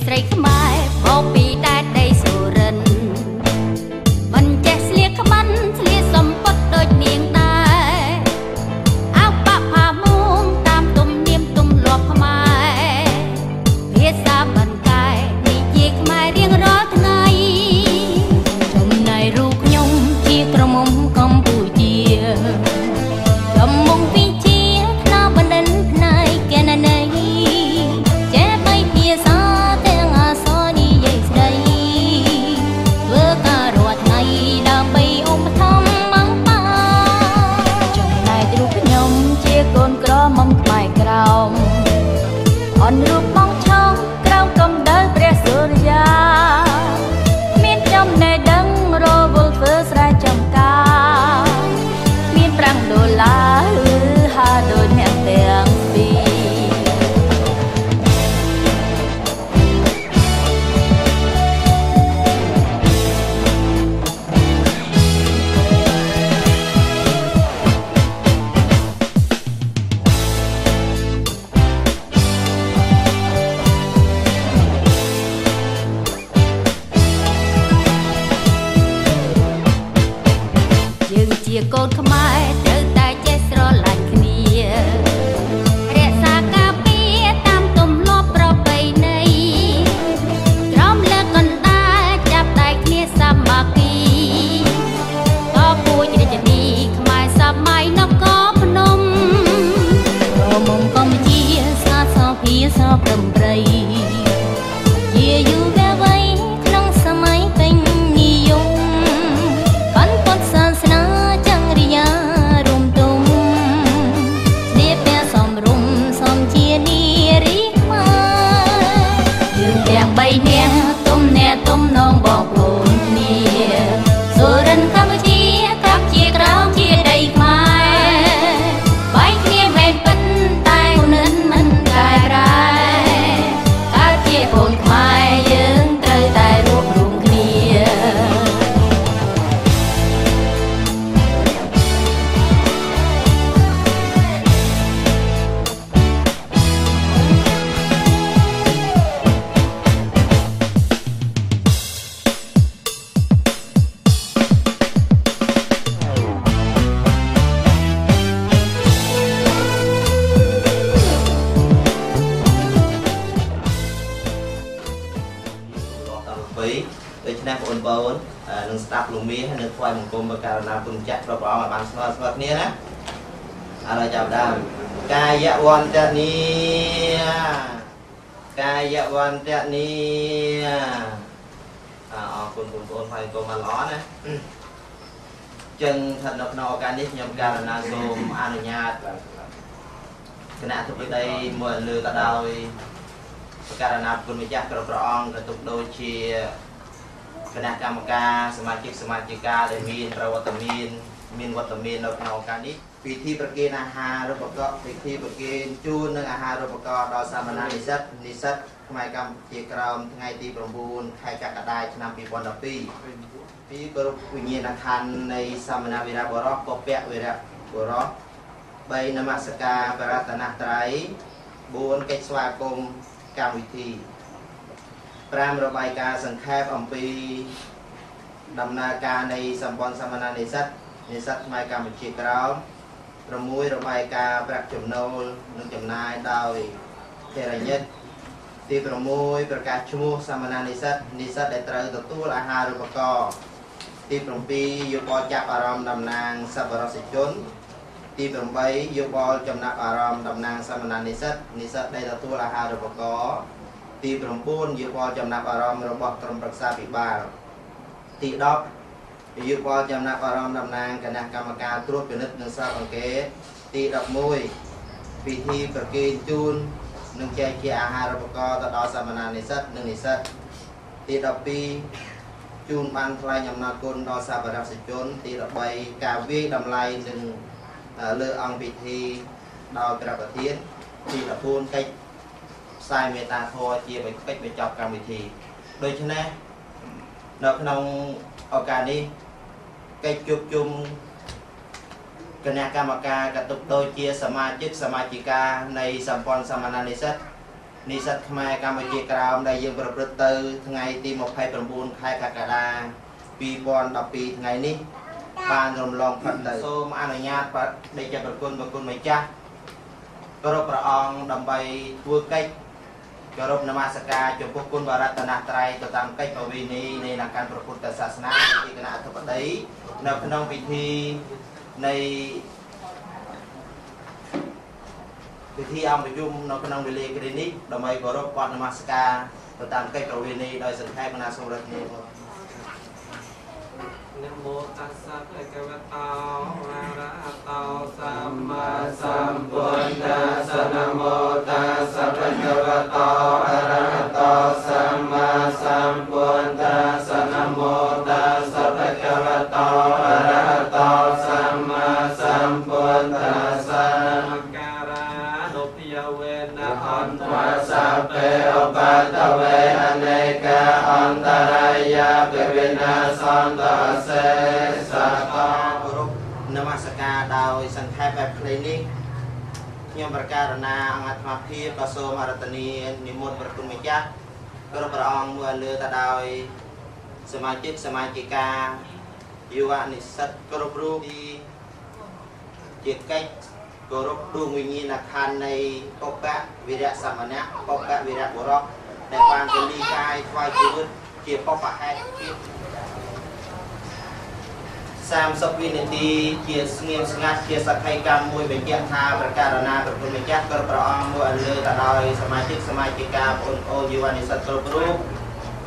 ស្រីខ្មែរមកពីដែនដីសូរិនមិនចេះស្លៀកក្បិនស្លៀកសំពត់ដូចនាងដែរអោបផាមួងតាមទំនៀមទម្លាប់ខ្មែរភាសាបានកែនិយាយខ្មែររៀងរាល់ថ្ងៃចំណែករូបខ្ញុំជាក្រមុំកម្ពុជាកំមុំពីជាថ្នាបណ្ឌិតផ្នែកកណន័យចេះបីភាសាទាំងអក្សរនិយាយស្ដីធ្វើការរាល់ថ្ងៃដើម្បីឧបត្ថម្ភបងប្អូនចំណែករូបខ្ញុំជាកូនក្រមុំខ្មែរក្រោមអនរូបបងឆោមក្រោមកំដៅព្រះសូរិយាមានចំណេះដឹងរវល់ធ្វើស្រែចំការមានប្រាំងដុល្លារហាដូចអ្នកទាំងពីរយើងជាកូនខ្មែរត្រូវតែចេះស្រឡាញ់គ្នារក្សាការពារតាមទម្លាប់ប្រពៃណីក្រោមលើកណ្ដាលចាប់ដៃគ្នាសាមគ្គីតពូជរាជធានីខ្មែរសម័យនគរភ្នំរមុំកម្ពុជាស្អាតសភាសព្រំព្រៃជាយុវវ័យក្នុងសម័យពេញនិយមកាន់ពុទ្ធសាសនាចង្រិយារួមទុំស្លៀកពាក់សមរម្យសមជានារីខ្មែរយើងទាំងបីនាក់ទុំអ្នកទុំនងបងប្អូនគ្នាសូរិនកម្ពុជាកាប់ជាក្រោមជាដីខ្មែរបែកគ្នាមិនពិនតែនិនមិនកែប្រែកើតជាកូនខ្មែរយើងត្រូវតែរួបរวมគ្នាដូច្នេះបងប្អូននឹងស្ដាប់លោកមាសហើយនឹងថ្វាយបង្គំបករណាគុណចាស់ព្រះអង្គឲ្យបានស្មើគ្នាណាឥឡូវចាប់ដើមកាយវន្តនីកាយវន្តនីអរគុណបងប្អូនថ្វាយបង្គំបានល្អណាចឹងស្ថិតនៅក្នុងឱកាសនេះខ្ញុំករណាសូមអនុញ្ញាតគណៈធិបតីមួយលើក៏ដោយបករណាគុណម្ចាស់ព្រះអង្គក៏ទុកដូចជាគណៈកម្មការសមាជិកសមាជិកាដែលមានប្រវត្តិមានវត្តមាននៅក្នុងឱកាសនេះពិធីប្រគេនអាហារូបករណ៍ពិធីប្រគេនជូននិងអាហារូបករណ៍ដល់សាមណេរនិស្សិតខ្មែរកម្ពុជាក្រោមថ្ងៃទី9ខែកក្កដាឆ្នាំ2012ពីគោរពវិញ្ញាណក្ខន្ធនៃសាមណេរវីរបុរសពពៈវីរបុរស3នមស្ការបរតនត្រ័យ4កិច្ចស្វាគមន៍កម្មវិធី5របាយការណ៍សង្ខេបអំពីដំណើរការនៃសម្ព័ន្ធសាមណេរនិស្សិតខ្មែរកម្ពុជាក្រោម6របាយការណ៍ប្រាក់ចំណូលនិងចំណាយដោយធរញ្ញិតទី6ប្រកាសឈ្មោះសាមណេរនិស្សិតដែលត្រូវទទួលអាហារូបករណ៍ទី7យោបល់ចាប់អារម្មណ៍តំណាងសប្បុរសជនទី8យោបល់ចំណាប់អារម្មណ៍តំណាងសាមណេរនិស្សិតដែលទទួលអាហារូបករណ៍ទី9យោបល់ចំណាប់អារម្មណ៍របស់ក្រុមប្រឹក្សាពិបាលទី10យោបល់ចំណាប់អារម្មណ៍តំណាងគណៈកម្មការត្រួតពិនិត្យនិងស៊ើបអង្កេតទី11ពិធីប្រគេនជូននិងចែកជាអាហារូបករណ៍ទៅដល់សាមណេរនិស្សិតនិងនិស្សិតទី12ជូនបានថ្លែងអំណរគុណដល់សប្បុរសជនទី13ការវាយតម្លៃនិងលើអង្គពិធីដោយព្រះប្រធានទី14កិច្ចផ្សាយមេត្តាធម៌ជាកិច្ចបញ្ចប់កម្មវិធីដូច្នេះនៅក្នុងឱកាសនេះកិច្ចជួបជុំគណៈកម្មការក៏ទុកដូចជាសមាជិកសមាជិកានៃសម្ព័ន្ធសាមណេរនិស្សិត និស្សិតខ្មែរកម្ពុជាក្រោមដែលយើងប្រព្រឹត្តទៅថ្ងៃទី29ខែកក្កដា2012ថ្ងៃនេះបានរំលងផុតទៅសូមអនុញ្ញាតដេចប្រគុណម្ចាស់គោរពព្រះអង្គដើម្បីធ្វើកិច្ចគោរពនមស្ការចំពោះគុណបរតនត្រ័យទៅតាមកិច្ចប្រវេណីនៃនគរព្រះពុទ្ធសាសនាទីគណៈអធិបតីនៅក្នុងពិធីនៃពិធីអង្គប្រជុំនៅក្នុងវេលាគ្រានេះដើម្បីគោរពបទនមស្ការទៅតាមកិច្ចប្រវេណីដោយសង្ខេបណាសូមរត់នេះនមោតស្សៈភគវតោអរហតោសម្មាសម្ពុទ្ធស្សៈនមោតស្សៈភគវតោអរហតោសម្មាសម្ពុទ្ធស្សៈនមោតស្សៈភគវតោអរហតោសម្មាសម្ពុទ្ធស្សៈការៈនុពយវេនអន្តវសភេឧបតវេអនេកាអន្តរាយាពិវិនាសន្តសេសតោគោរពនមស្ការដោយសង្ខេបបែបខ្លីនេះខ្ញុំប្រកាសណាអង្គអាត្មាភាពក៏សូមអរតនីនិមន្តព្រះគុណម្ចាស់គោរពព្រះអង្គមួយលើទៅដោយសមាជិកសមាជិកាយុវនិស្សិតគ្រប់រូបទីជាកិច្ចគោរពដួងវិញ្ញាណក្ខន្ធនៃបុព្វវីរៈសមណៈបុព្វវីរៈបុរសដែលបានពលីកាយថ្វាយជីវិតជាបុព្វហេតុភាព30វិនាទីជាស្ងៀមស្ងាត់ជាសក្ខីកម្មមួយបញ្ជាក់ថាប្រកាសណាព្រះគុណម្ចាស់ក៏ព្រះអង្គមួយលើទៅដោយសមាជិកសមាជិកាបងប្អូនយុវនិស្សិតគ្រប់រូប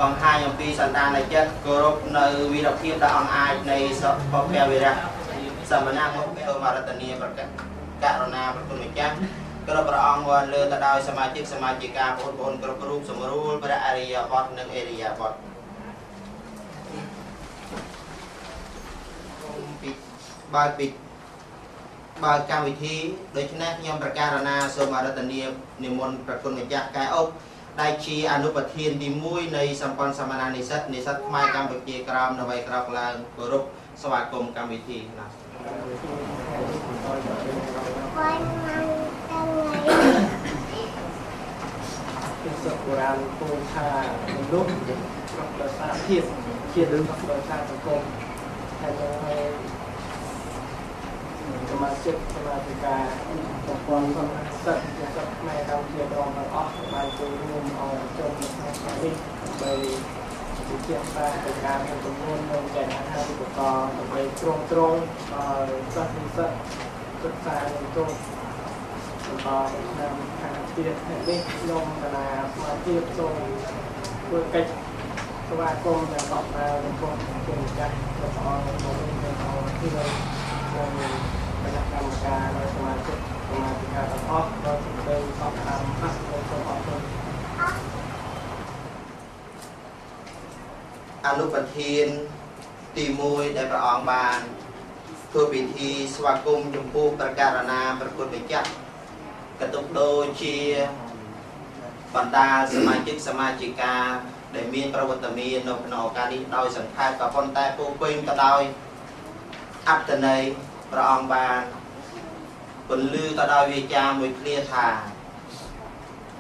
បង្ហាញអំពីសន្តានចិត្តគោរពនៅវីរភាពដ៏អង្អាចនៃបុព្វវីរៈសមណៈមកសូមអរតនីប្រកាសករណាព្រះគុណម្ចាស់ក៏ព្រះអង្គមួយលើទៅដោយសមាជិកសមាជិកាបងប្អូនគ្រប់រូបសម្រួលព្រះអរិយាបថនិងអរិយាបថបើកម្មវិធីដូច្នេះខ្ញុំប្រកាសណាសូមអរតនីនិមន្តព្រះគុណម្ចាស់កែអុកដែលជាអនុប្រធានទី1នៃសម្ព័ន្ធសមានានិស្សិតខ្មែរកម្ពុជាក្រោមដើម្បីក្រោកឡើងគោរពស្វាគមន៍កម្មវិធីណាពីសុបុរាណពូថាមនុស្សដោយសារភាពជារឿងដោយសារសង្គមហើយសមាជិកសមាជិកាប្រព័ន្ធសមាជិកខ្មែរកម្ពុជាក្រោមទាំងអស់បានចូលរួមឲ្យចូលក្នុងថ្ងៃនេះដើម្បីជាជាសាទៅការមានចំនួននិងចែកអាហារូបករណ៍ដើម្បីទ្រង់ឲ្យសិស្សនិស្សិតសិក្សានិងចូលបន្តឆ្នាំខាងទៀតនេះខ្ញុំកណាសមាជិកចូលធ្វើកិច្ចស្វាគមន៍យ៉ាងអបអរចំពោះគុណចាស់ព្រះអង្គមកមានអង្គទីនៅគណៈកម្មការដោយសមាជិកសមាជិកាទាំងអស់ដោយសេចក្តីសពតាមអស់សូមអរគុណអនុប្រធានទី1ដែលព្រះអង្គបានធ្វើពិធីស្វាគមន៍ចំពោះប្រកាសណាព្រះគុណម្ចាស់ក៏ទុកដូចជាបណ្ដាសមាជិកសមាជិកាដែលមានប្រវត្តិមាននៅក្នុងឱកាសនេះដោយសង្ខេបក៏ប៉ុន្តែពោពេញទៅដោយអត្តន័យព្រះអង្គបានពន្លឺទៅដោយវាចាមួយឃ្លាថា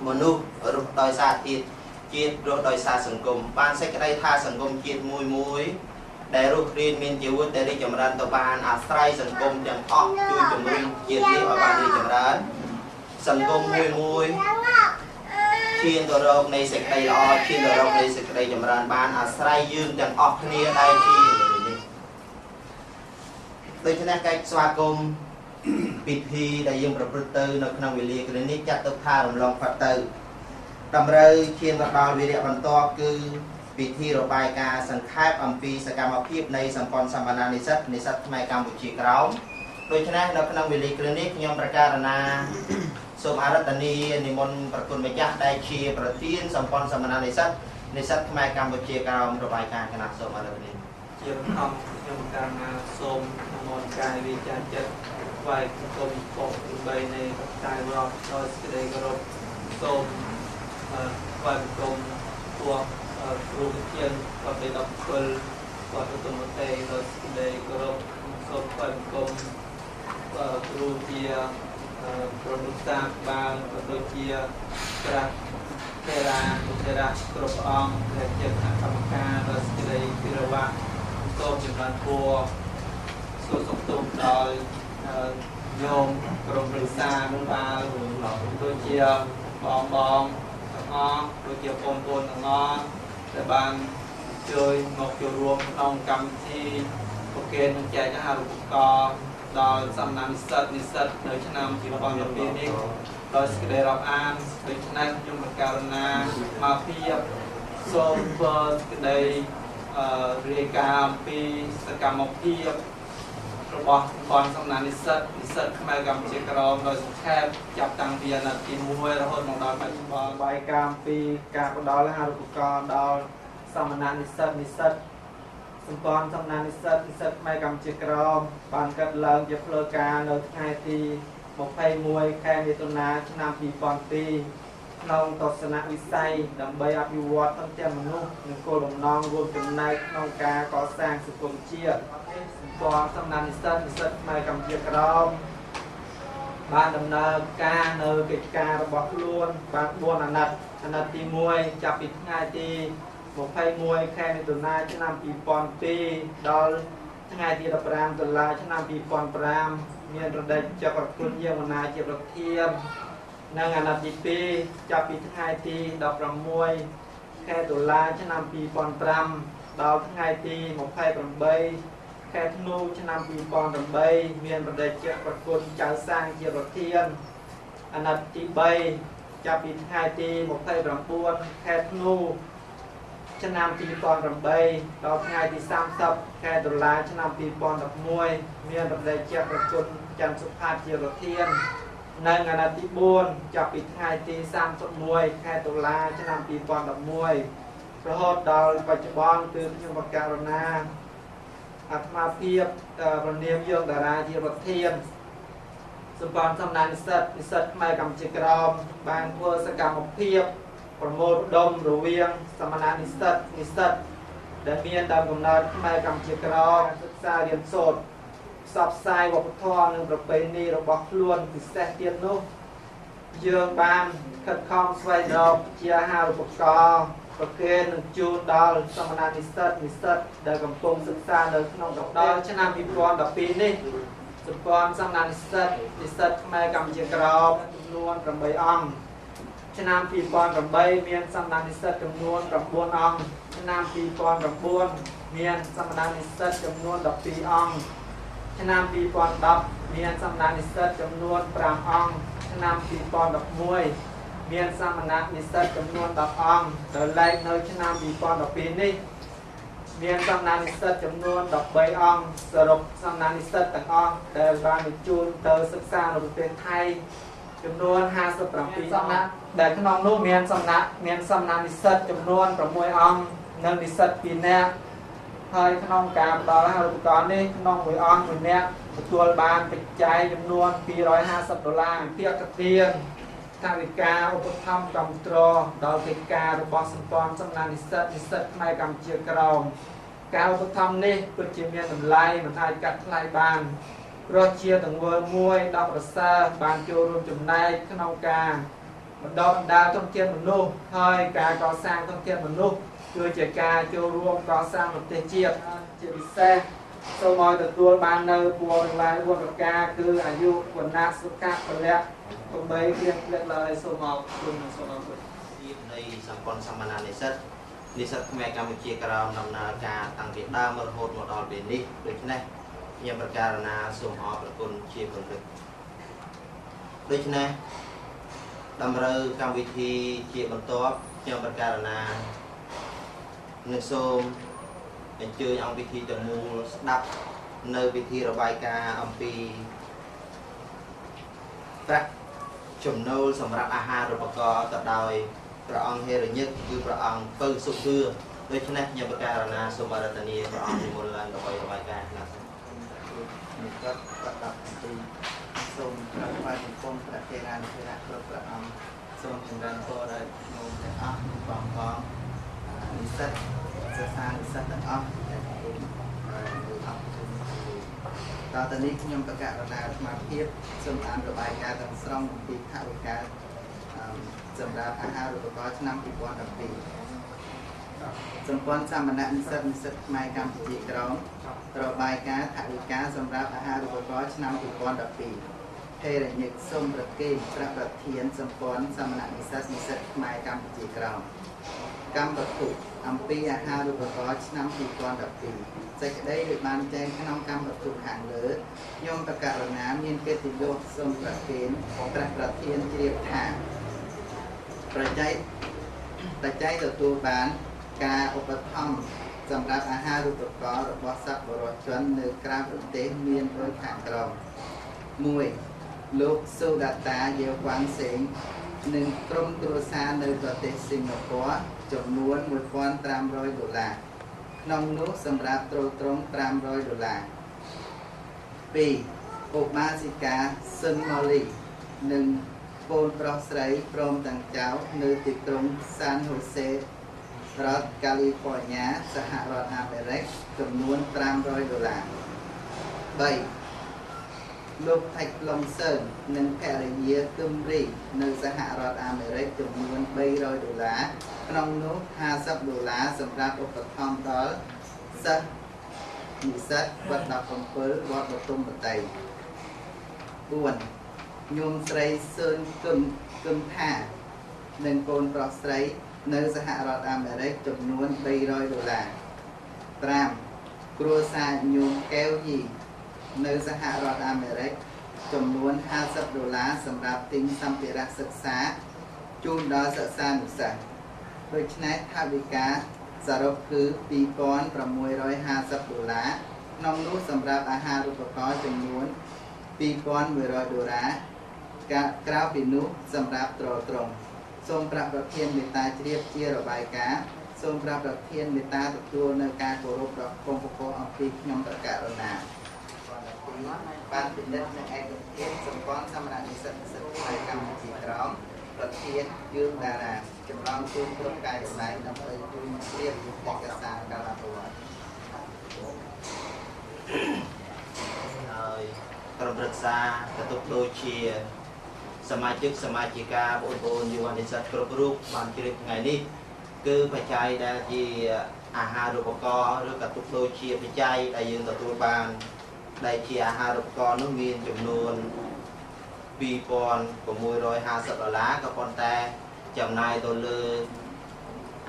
មនុស្សរស់ដោយសារជាតិរស់ដោយសារសង្គមបានសេចក្តីថាសង្គមជាតិមួយដែលរស់រៀនមានជីវិតដែលរីកចម្រើនទៅបានអាស្រ័យសង្គមទាំងអស់ជួយជំរុញជាតិនេះឲ្យបានរីកចម្រើនសង្គមមួយឈានទៅរកនៃសេចក្តីល្អឈានទៅរកនៃសេចក្តីចម្រើនបានអាស្រ័យយើងទាំងអស់គ្នាដែលជានេះដូច្នេះកិច្ចស្វាគមន៍ពិធីដែលយើងប្រព្រឹត្តទៅនៅក្នុងវេលាគ្រានេះចាត់ទុកថារំលងផុតទៅតម្រូវឈានទៅដល់វេលាបន្ទាប់គឺពិធីរបាយការណ៍សង្ខេបអំពីសកម្មភាពនៃសម្ព័ន្ធសមានានិស្សិតខ្មែរកម្ពុជាក្រោមដូច្នេះនៅក្នុងវេលាគ្រានេះខ្ញុំប្រកាសណាសូមអរតនីនិមន្តព្រះគុណម្ចាស់ដែលជាប្រធានសម្ព័ន្ធសមានានិស្សិតខ្មែរកម្ពុជាក្រោមរបាយការណ៍គណៈសូមអរតនីជាបឋមខ្ញុំកាលណាសូមនមស្ការវិចារចិត្តថ្វាយគុំពុក3នៃកាយរកដោយសេចក្តីគោរពសូមថ្វាយគុំពួកគ្រូវិទ្យាក៏被ដល់7គាត់ទៅទៅទេដោយសេចក្តីគោរពសូមថ្វាយគុំគ្រូជា ប្រមុខសាបាលដូចជាប្រាក់ទេរាគ្រប់អង្គដែលជាគណៈកម្មការរដ្ឋស្ដីពិរវៈសូមចម្រើនពរសូមសុខទុក្ខដល់ញោមក្រុមប្រឹក្សាបាលដូចជាបងទាំងអស់ដូចជាបងប្អូនទាំងអស់ដែលបានជួយមកចូលរួមក្នុងកម្មវិធីប្រកេននឹងចែកអាហារូបករណ៍ដល់សំណាក់និស្សិតនៅឆ្នាំ2012នេះដោយសេចក្តីរាប់អានដូច្នេះខ្ញុំបកករណាមកភាពសូមធ្វើសេចក្តីរាយការណ៍អំពីសកម្មភាពរបស់បងសំណាក់និស្សិតខ្មែរកម្ពុជាក្រមដោយសង្ខេបចាប់តាំងពីអាណត្តិទី1រហូតមកដល់បច្ចុប្បន្នបាយការណ៍ពីការផ្ដល់អាហារូបករណ៍ដល់សំណាក់និស្សិតសម្ព័ន្ធសំណាក់និស្សិតខ្មែរកម្ពុជាក្រមបានកាត់ឡើងជាផ្លូវការនៅថ្ងៃទី21ខែមិថុនាឆ្នាំ2002ក្នុងទស្សនវិស័យដើម្បីអភិវឌ្ឍធនធានមនុស្សនិងគោលបំណងរួមចំណែកក្នុងការកសាងសង្គមជាតិសម្ព័ន្ធសំណាក់និស្សិតខ្មែរកម្ពុជាក្រមបានដំណើរការនៅកិច្ចការរបស់ខ្លួនបាន4អាណត្តិទី1ចាប់ពីថ្ងៃទី21ខែមិថុនាឆ្នាំ2002ដល់ថ្ងៃទី15ដុល្លារឆ្នាំ2005មានរដូវចក្រគុណយាមណាជាប្រធាននិងអាណត្តិទី2ចាប់ពីថ្ងៃទី16ខែតុលាឆ្នាំ2005ដល់ថ្ងៃទី28ខែធ្នូឆ្នាំ2008មានរដូវចក្រគុណចៅសាងជាប្រធានអាណត្តិទី3ចាប់ពីថ្ងៃទី29ខែធ្នូឆ្នាំ2008ដល់ថ្ងៃទី30ខែតុលាឆ្នាំ2011មានរដូវជាប្រគុណច័ន្ទសុផាតជាប្រធាននិងអាណត្តិទី4ចាប់ពីថ្ងៃទី31ខែតុលាឆ្នាំ2011រហូតដល់បច្ចុប្បន្នគឺខ្ញុំបកករណាអាត្មាភាពប្រនាមយកតារាជាប្រធានសម្ព័ន្ធសំណាក់និស្សិតខ្មែរកម្ពុជាក្រមបានធ្វើសកម្មភាពប្រមូលផ្ដុំរវាងសមណៈនិស្សិតដែលមានដើមកំណើតខ្មែរកម្ពុជាក្រមសិក្សារៀនសូត្រផ្សព្វផ្សាយវប្បធម៌និងប្រពៃណីរបស់ខ្លួនពិសេសទៀតនោះយើងបានខិតខំស្វែងរកជាអាហារូបករណ៍ប្រគេននឹងជូនដល់សមណៈនិស្សិតដែលកំពុងសិក្សានៅក្នុងដល់ឆ្នាំ2012នេះសម្ព័ន្ធសំណាក់និស្សិតខ្មែរកម្ពុជាក្រមចំនួន8អង្គឆ្នាំ2008មានសំណាក់និស្សិតចំនួន9អង្គឆ្នាំ2009មានសំណាក់និស្សិតចំនួន12អង្គឆ្នាំ2010មានសំណាក់និស្សិតចំនួន5អង្គឆ្នាំ2011មានសំណាក់និស្សិតចំនួន10អង្គដោយឡែកនៅឆ្នាំ2012នេះមានសំណាក់និស្សិតចំនួន13អង្គសរុបសំណាក់និស្សិតទាំងអស់ដែលបានបញ្ជូនទៅសិក្សានៅប្រទេសថៃចំនួន57សំណាក់ដែលក្នុងនោះមានសំណាក់និស្សិតចំនួន6អង្គនិងនិស្សិត2នាក់ហើយក្នុងការផ្ដល់អាហារូបករណ៍នេះក្នុងមួយអង្គមួយនាក់ទទួលបានបច្ច័យចំនួន$250ពាក្យទានថាវិការឧបត្ថម្ភគ្រប់គ្រងដល់កិច្ចការរបស់សម្ព័ន្ធសំណាក់និស្សិតផ្នែកកម្ពុជាក្រមការឧបត្ថម្ភនេះពិតជាមានតម្លៃមិនអាចកាត់ថ្លៃបានព្រោះជាទង្វើមួយដ៏ប្រសើរបានចូលរួមចំណែកក្នុងការបណ្ដុះបណ្ដាលធនធានមនុស្សហើយការកសាងធនធានមនុស្សគឺជាការចូលរួមកសាងប្រទេសជាតិជាពិសេសសូមឲ្យទទួលបាននៅពរទាំងឡាយ4ប្រការគឺអាយុវណ្ណៈសុខៈពលៈ8គ្រៀងផ្លែកឡើយសូមអរគុណសូមអរគុណនៃសម្ព័ន្ធសមណៈនិស្សិតខ្មែរកម្ពុជាក្រមដំណើរការតាំងពីដើមរហូតមកដល់ពេលនេះដូច្នេះខ្ញុំប្រកាសណាសូមអរគុណជាប្រព្រឹត្តដូច្នេះតម្រូវកម្មវិធីជាបន្ទាប់ខ្ញុំប្រកាសណានឹងសូមអញ្ជើញអង្គពិធីទាំងមូលស្ដាប់នៅពិធីរបាយការណ៍អំពីប្រាក់ចំណូលសម្រាប់អាហារូបករណ៍ទៅដោយព្រះអង្គហេរញ្ញិកគឺព្រះអង្គពៅសុខឿដូច្នេះខ្ញុំប្រកាសណាសូមអរតនីព្រះអង្គនិមន្តឡើងដើម្បីរបាយការណ៍ណានេះក៏ប្រកាសពីសូមថ្វាយបង្គំព្រះទេរានុទេរៈគ្រប់ព្រះអង្គសូមចម្រើនពរដល់ខ្ញុំទាំងអស់បងនិស្សិតសិក្សានិស្សិតទាំងអស់ដែលកំពុងអបអរ ตอนนี้ខ្ញុំប្រកាសរណាអាត្មាភាពសូមអានរបាយការណ៍ទាំងស្រុងពីថវិកាសម្រាប់អាហារូបករណ៍ឆ្នាំ2012សម្ព័ន្ធសាមណៈនិស្សិតខ្មែរកម្ពុជាក្រមរបាយការណ៍ថវិកាសម្រាប់អាហារូបករណ៍ឆ្នាំ2012ហេរញ្ញិកសូមប្រគេនព្រះប្រធានសម្ព័ន្ធសាមណៈនិស្សិតខ្មែរកម្ពុជាក្រមកម្មវត្ថុអំពីអាហារូបករណ៍ឆ្នាំ2012សេចក្តីដែលបានចែងក្នុងកម្មវត្ថុខាងលើខ្ញុំប្រកាសរណាមានកិត្តិយសសូមប្រគេនព្រះប្រធានជ្រាបថាប្រជ័យទទួលបានការឧបត្ថម្ភសម្រាប់អាហារូបករណ៍របស់សប្បុរសជននៅក្រៅប្រទេសមានដូចខាងក្រោម 1. លោកសូដាតាយាវ៉ាន់សេងនិងក្រុមគ្រួសារនៅប្រទេសសិង្ហបុរីចំនួន$1,500ក្នុងនោះសម្រាប់ទ្រទ្រង់$500 2. ឧបាសិកាស៊ុនម៉ូលីនិងកូនប្រុសស្រីព្រមទាំងចៅនៅទីក្រុងសានហូសេរដ្ឋកាលីហ្វ័រញ៉ាសហរដ្ឋអាមេរិកចំនួន$500 3. លោកថៃក្លុងសឿននិងភរិយាគឹមរីនៅសហរដ្ឋអាមេរិកចំនួន$300ក្នុងនោះ$50សម្រាប់ឧបត្ថម្ភដល់សិស្សនិស្សិតវត្ត17វត្តបទុមវតី 4. ញោមស្រីសឿនគឹមថានិងកូនប្រុសស្រីនៅសហរដ្ឋអាមេរិកចំនួន$300 5. គ្រួសារញោមកែវយីនៅសហរដ្ឋអាមេរិកចំនួន$50សម្រាប់ទិញសម្ភារៈសិក្សាជូនដល់សិស្សានុសិស្សដូច្នេះថវិកាសរុបគឺ$2,650ក្នុងនោះសម្រាប់អាហារូបករណ៍ចំនួន$2,100ក្រៅពីនោះសម្រាប់ទ្រទ្រង់សូមព្រះប្រធានមេត្តាជ្រាបជារបាយការណ៍សូមព្រះប្រធានមេត្តាទទួលនៅការគោរពដ៏គង់ពពកអំពីខ្ញុំប្រកាសរណាបានពិនិត្យនិងឯកទេសសម្ព័ន្ធសាមណៈនិស្សិតខ្មែរកម្ពុជាក្រមប្រធានយើងតារាចម្លងជូនគ្រប់កាយវិការដើម្បីជួយជ្រាបឯកសារកាលប្រវត្តិហើយក្រុមប្រឹក្សាក៏ទុកដូចជាសមាជិកសមាជិកាបងប្អូនយុវនិស្សិតគ្រប់រូបបានជ្រាបថ្ងៃនេះគឺបច្ច័យដែលជាអាហារូបករណ៍ឬក៏ទុកដូចជាបច្ច័យដែលយើងទទួលបានដែលជាអាហារូបករណ៍នោះមានចំនួន$2,650ក៏ប៉ុន្តែចំណាយទៅលើ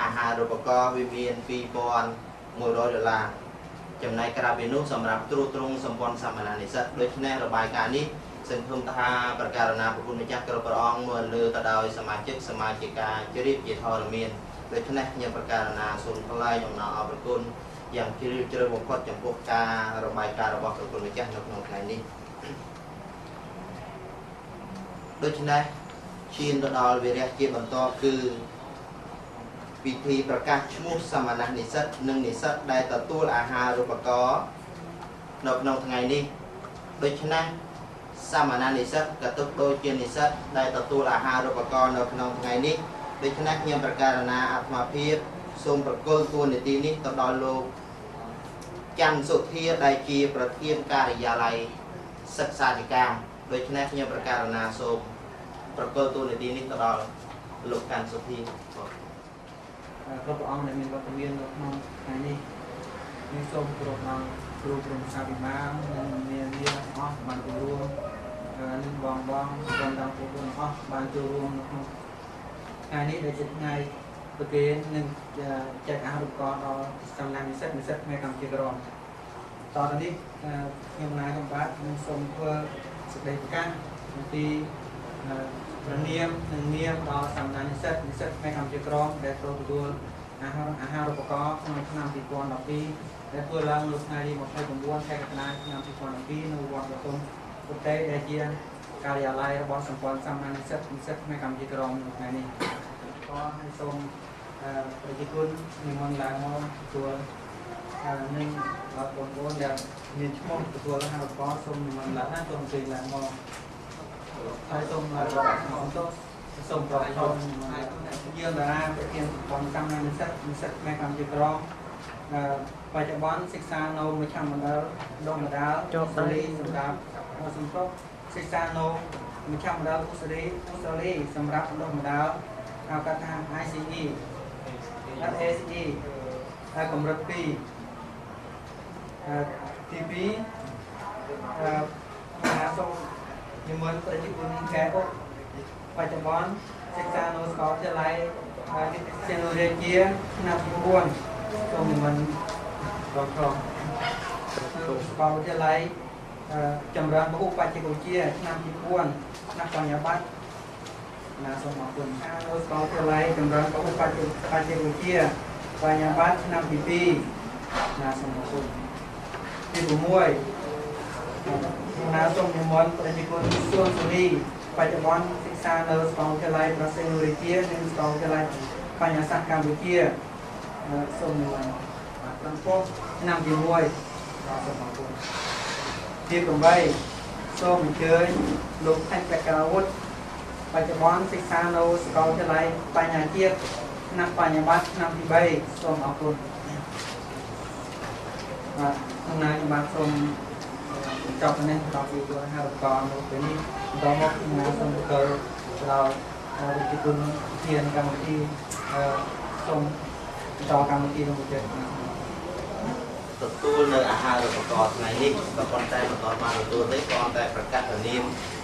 អាហារូបករណ៍វាមាន$2,100ចំណែកក្រៅពីនោះសម្រាប់ទ្រទ្រង់សម្ព័ន្ធសាមណៈនិស្សិតដូច្នេះរបាយការណ៍នេះសង្ឃឹមថាប្រកាសណាប្រគុណម្ចាស់គ្រប់ព្រះអង្គមើលលើទៅដោយសមាជិកសមាជិកាជ្រាបជាធរមានដូច្នេះខ្ញុំប្រកាសណាសូមថ្លែងអំណរអរគុណយ៉ាងជ្រាលជ្រៅបំផុតចំពោះការរបាយការណ៍របស់ប្រគុណម្ចាស់នៅក្នុងថ្ងៃនេះដូច្នេះឈានទៅដល់វេរៈជាបន្តគឺពិធីប្រកាសឈ្មោះសមាណនិស្សិតនិងនិស្សិតដែលទទួលអាហារូបករណ៍នៅក្នុងថ្ងៃនេះដូច្នេះសមាណនិស្សិតក៏ទុកដូចជានិស្សិតដែលទទួលអាហារូបករណ៍នៅក្នុងថ្ងៃនេះដូច្នេះខ្ញុំប្រកាសណាអាត្មាភាពសូមប្រគល់តួនាទីនេះទៅដល់លោកច័ន្ទសុធាដែលជាប្រធានការិយាល័យសិក្សាធិការដូច្នេះខ្ញុំប្រកាសណាសូមប្រគល់តួនាទីនេះទៅដល់លោកច័ន្ទសុធាគ្រប់ព្រះអង្គដែលមានវត្តមាននៅក្នុងថ្ងៃនេះខ្ញុំសូមគោរពដល់គ្រូក្រុមសាភិបាលនិងមានអស់បានចូលរួមនិងបងបណ្ដាពលរដ្ឋអស់បានចូលរួមនៅក្នុងថ្ងៃនេះដែលជាថ្ងៃប្រគេននិងចែកអាហារូបករណ៍ដល់សំណាក់និស្សិតខ្មែរកម្ពុជាក្រមតទៅនេះខ្ញុំណាយកំបាទនឹងសូមធ្វើសេចក្តីប្រកាសអំពីព្រះនាមនិងនាមដល់សំណាក់និស្សិតខ្មែរកម្ពុជាក្រមដែលទទួលអាហារូបករណ៍ក្នុងឆ្នាំ2012ដែលធ្វើឡើងនៅថ្ងៃទី29ខែកក្កដាឆ្នាំ2012នៅវត្តបទុមវតីដែលជាការិយាល័យរបស់សម្ព័ន្ធសាមណៈនិស្សិតខ្មែរកម្ពុជាក្រមនៅថ្ងៃនេះក៏ឲ្យសូមប្រជាជននិមន្តឡើងមកទទួលនិងបងប្អូនដែលមានឈ្មោះទទួលអាហារូបករណ៍សូមនិមន្តឡើងណាសូមអញ្ជើញឡើងមកហើយសូមសូមប្រកបយើងតារាប្រធានសម្ព័ន្ធសាមណៈនិស្សិតខ្មែរកម្ពុជាក្រម បច្ចុប្បន្នសិក្សានៅមជ្ឈមណ្ឌលដងម្ដាលចុះលីសម្រាប់សំទុកសិក្សានៅមជ្ឈមណ្ឌលឧស្សាហលីសម្រាប់ដងម្ដាលហៅកាត់ថា ICE และ ACE ហើយកម្រិត2ទី2មហាសូមនិមន្តប្រជាជនកែអុកបច្ចុប្បន្នសិក្សានៅសាកលវិទ្យាល័យសេនរាជាឆ្នាំទី4សូមនិមន្តដល់ក្រុមសាកលវិទ្យាល័យចម្រើនបច្ចេកវិទ្យាឆ្នាំទី4ឆ្នាំបញ្ញាបត្រណាសូមអរគុណនៅសាកលវិទ្យាល័យចម្រើនបច្ចេកវិទ្យាបញ្ញាបត្រឆ្នាំទី2ណាសូមអរគុណទី6ណាសូមនិមន្តប្រជាជនសួនសូរីបច្ចុប្បន្នសិក្សានៅសាកលវិទ្យាល័យប្រសិទ្ធរាជានិងសាកលវិទ្យាល័យបញ្ញាសាស្ត្រកម្ពុជាសូមនិមន្តតាមពោះឆ្នាំទី1សូមអរគុណទី8សូមអញ្ជើញលោកថៃបក្រាវុធបច្ចុប្បន្នសិក្សានៅសាកលវិទ្យាល័យបញ្ញាជាតិឆ្នាំបញ្ញាបត្រឆ្នាំទី3សូមអរគុណក្នុងនាមខ្ញុំបាទសូមចប់នេះដល់ពីយល់ហៅកងនៅពេលនេះដល់មកខ្ញុំសូមទៅដល់វិទ្យាគុណធានកម្មវិធីសូមដល់កម្មវិធីនោះទៅទទួលនៅអាហារូបករណ៍ថ្ងៃនេះក៏ប៉ុន្តែមិនទាន់បានទទួលទេគ្រាន់តែប្រកាសនាម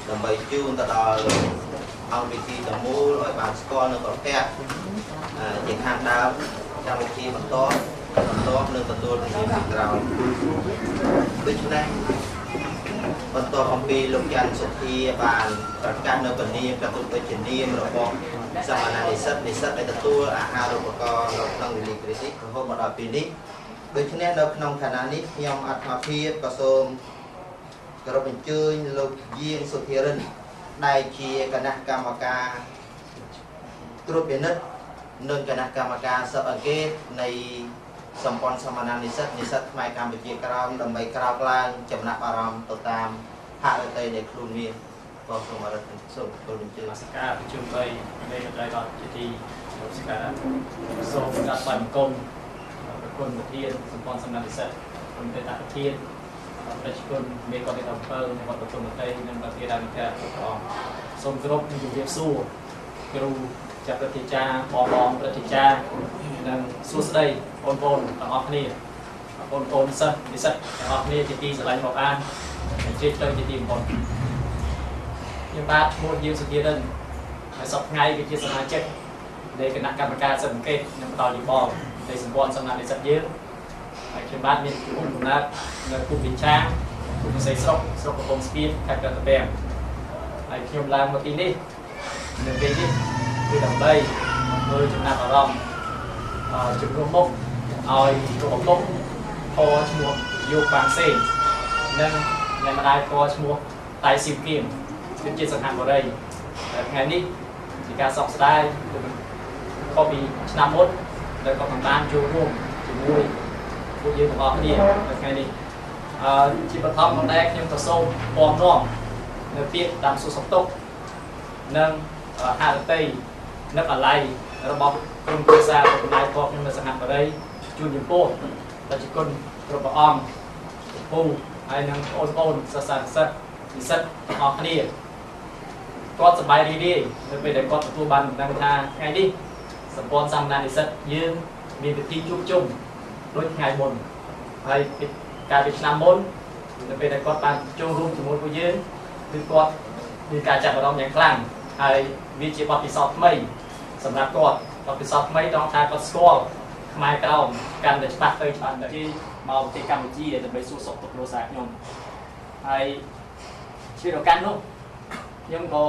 ដើម្បីជូនទៅដល់អង្គវិធីទាំងមូលឲ្យបានស្គាល់នៅប្រទេសជាខាងដើមកម្មវិធីបន្តនឹងទទួលនាមពីក្រោយដូច្នេះបន្តអំពីលោកច័ន្ទសុធាបានប្រកាសនៅពនាមកតុវិជ្ជានាមរបស់សមណនិស្សិតដែលទទួលអាហារូបករណ៍នៅក្នុងវិលីគ្រីទីរហូតមកដល់ពេលនេះដូច្នេះនៅក្នុងឋានៈនេះខ្ញុំអាត្មាភាពក៏សូមគោរពអញ្ជើញលោកយាងសុធារិនដែលជាគណៈកម្មការត្រួតពិនិត្យនិងគណៈកម្មការស៊ើបអង្កេតនៃសម្ព័ន្ធសមណនិស្សិតខ្មែរកម្ពុជាក្រោមដើម្បីក្រោកឡើងចំណាប់អារម្មណ៍ទៅតាមហឫទ័យដែលខ្លួនមានក៏សូមអរគុណសូមគោរពអញ្ជើញសការប្រជុំ3នៃរដ្ឋាភិបាលជាទីលោកសការសូមកាត់បាញ់គុំប្រគុណប្រធានសម្ព័ន្ធសមណនិស្សិតគុណទេតាប្រធានប្រជាជនមេកតេត7នៃវត្តប្រជុំប្រទេសនិងប្រធានអនុការគ្រប់អង្គសូមគោរពនិងជម្រាបសួរគ្រូចាស់ព្រឹទ្ធាចារ្យបងព្រឹទ្ធាចារ្យនិងសួស្តីបងប្អូនទាំងអស់គ្នាបងប្អូនសិស្សនិស្សិតទាំងអស់គ្នាជាទីស្រឡាញ់របស់អាននិងជឿទៅជាទីបំផុតខ្ញុំបាទឈ្មោះយាងសុធារិនហើយសប្តាហ៍ថ្ងៃគឺជាសមាជិកនៃគណៈកម្មការស៊ើបអង្កេតនិងបន្តយោបល់នៃសម្ព័ន្ធសំណាក់និស្សិតយើងហើយខ្ញុំបាទមានជំនួយកំណត់នៅគុកវិចារគុកវិស័យស្រុកកំពង់ស្ពានខេត្តកណ្ដាលពាំងហើយខ្ញុំឡើងមកទីនេះនៅពេលនេះគឺដើម្បីមើលចំណាប់អារម្មណ៍ជំនួសមុខឲ្យក្រុមអង្គខឈ្មោះយោប៉ាងសេងនិងអ្នកម្ដាយខឈ្មោះតៃស៊ីវគៀមគឺជាសង្ហបុរីហើយថ្ងៃនេះជាការសោកស្ដាយខុសពីឆ្នាំមុនដែលក៏បានចូលរួមជាមួយពួកយើងទាំងអស់គ្នានៅថ្ងៃនេះជាបឋមម្ដងខ្ញុំក៏សូមពំនាំនៅពាក្យតាមសួរសុខទុក្ខនិងហឫទ័យនឹកអាល័យរបស់ក្រុមគ្រួសាររបស់ម្ដាយផងខ្ញុំនៅសង្ហបុរីជួនចំពោះប្រជាជនគ្រប់ព្រះអង្គពូហើយនិងបងប្អូនសិស្សនិស្សិតទាំងអស់គ្នាគាត់សប្បាយរីករាយនៅពេលដែលគាត់ទទួលបានដំណឹងថាថ្ងៃនេះសម្ព័ន្ធសាមណនិស្សិតយើងមានពិធីជួបជុំដូចថ្ងៃមុនហើយកាលពីឆ្នាំមុននៅពេលដែលគាត់បានចូលរួមជាមួយពួកយើងគឺគាត់មានការចាប់អារម្មណ៍យ៉ាងខ្លាំងហើយវាជាបទពិសោធន៍ថ្មីសម្រាប់គាត់បទពិសោធន៍ថ្មីត្រង់ថាគាត់ស្គាល់ខ្មែរក្រោមកាន់តែច្បាស់ទៅច្បាស់ទៅមកប្រទេសកម្ពុជាដើម្បីសួរសុខទុក្ខគ្រួសារខ្ញុំហើយជាឱកាសនោះខ្ញុំក៏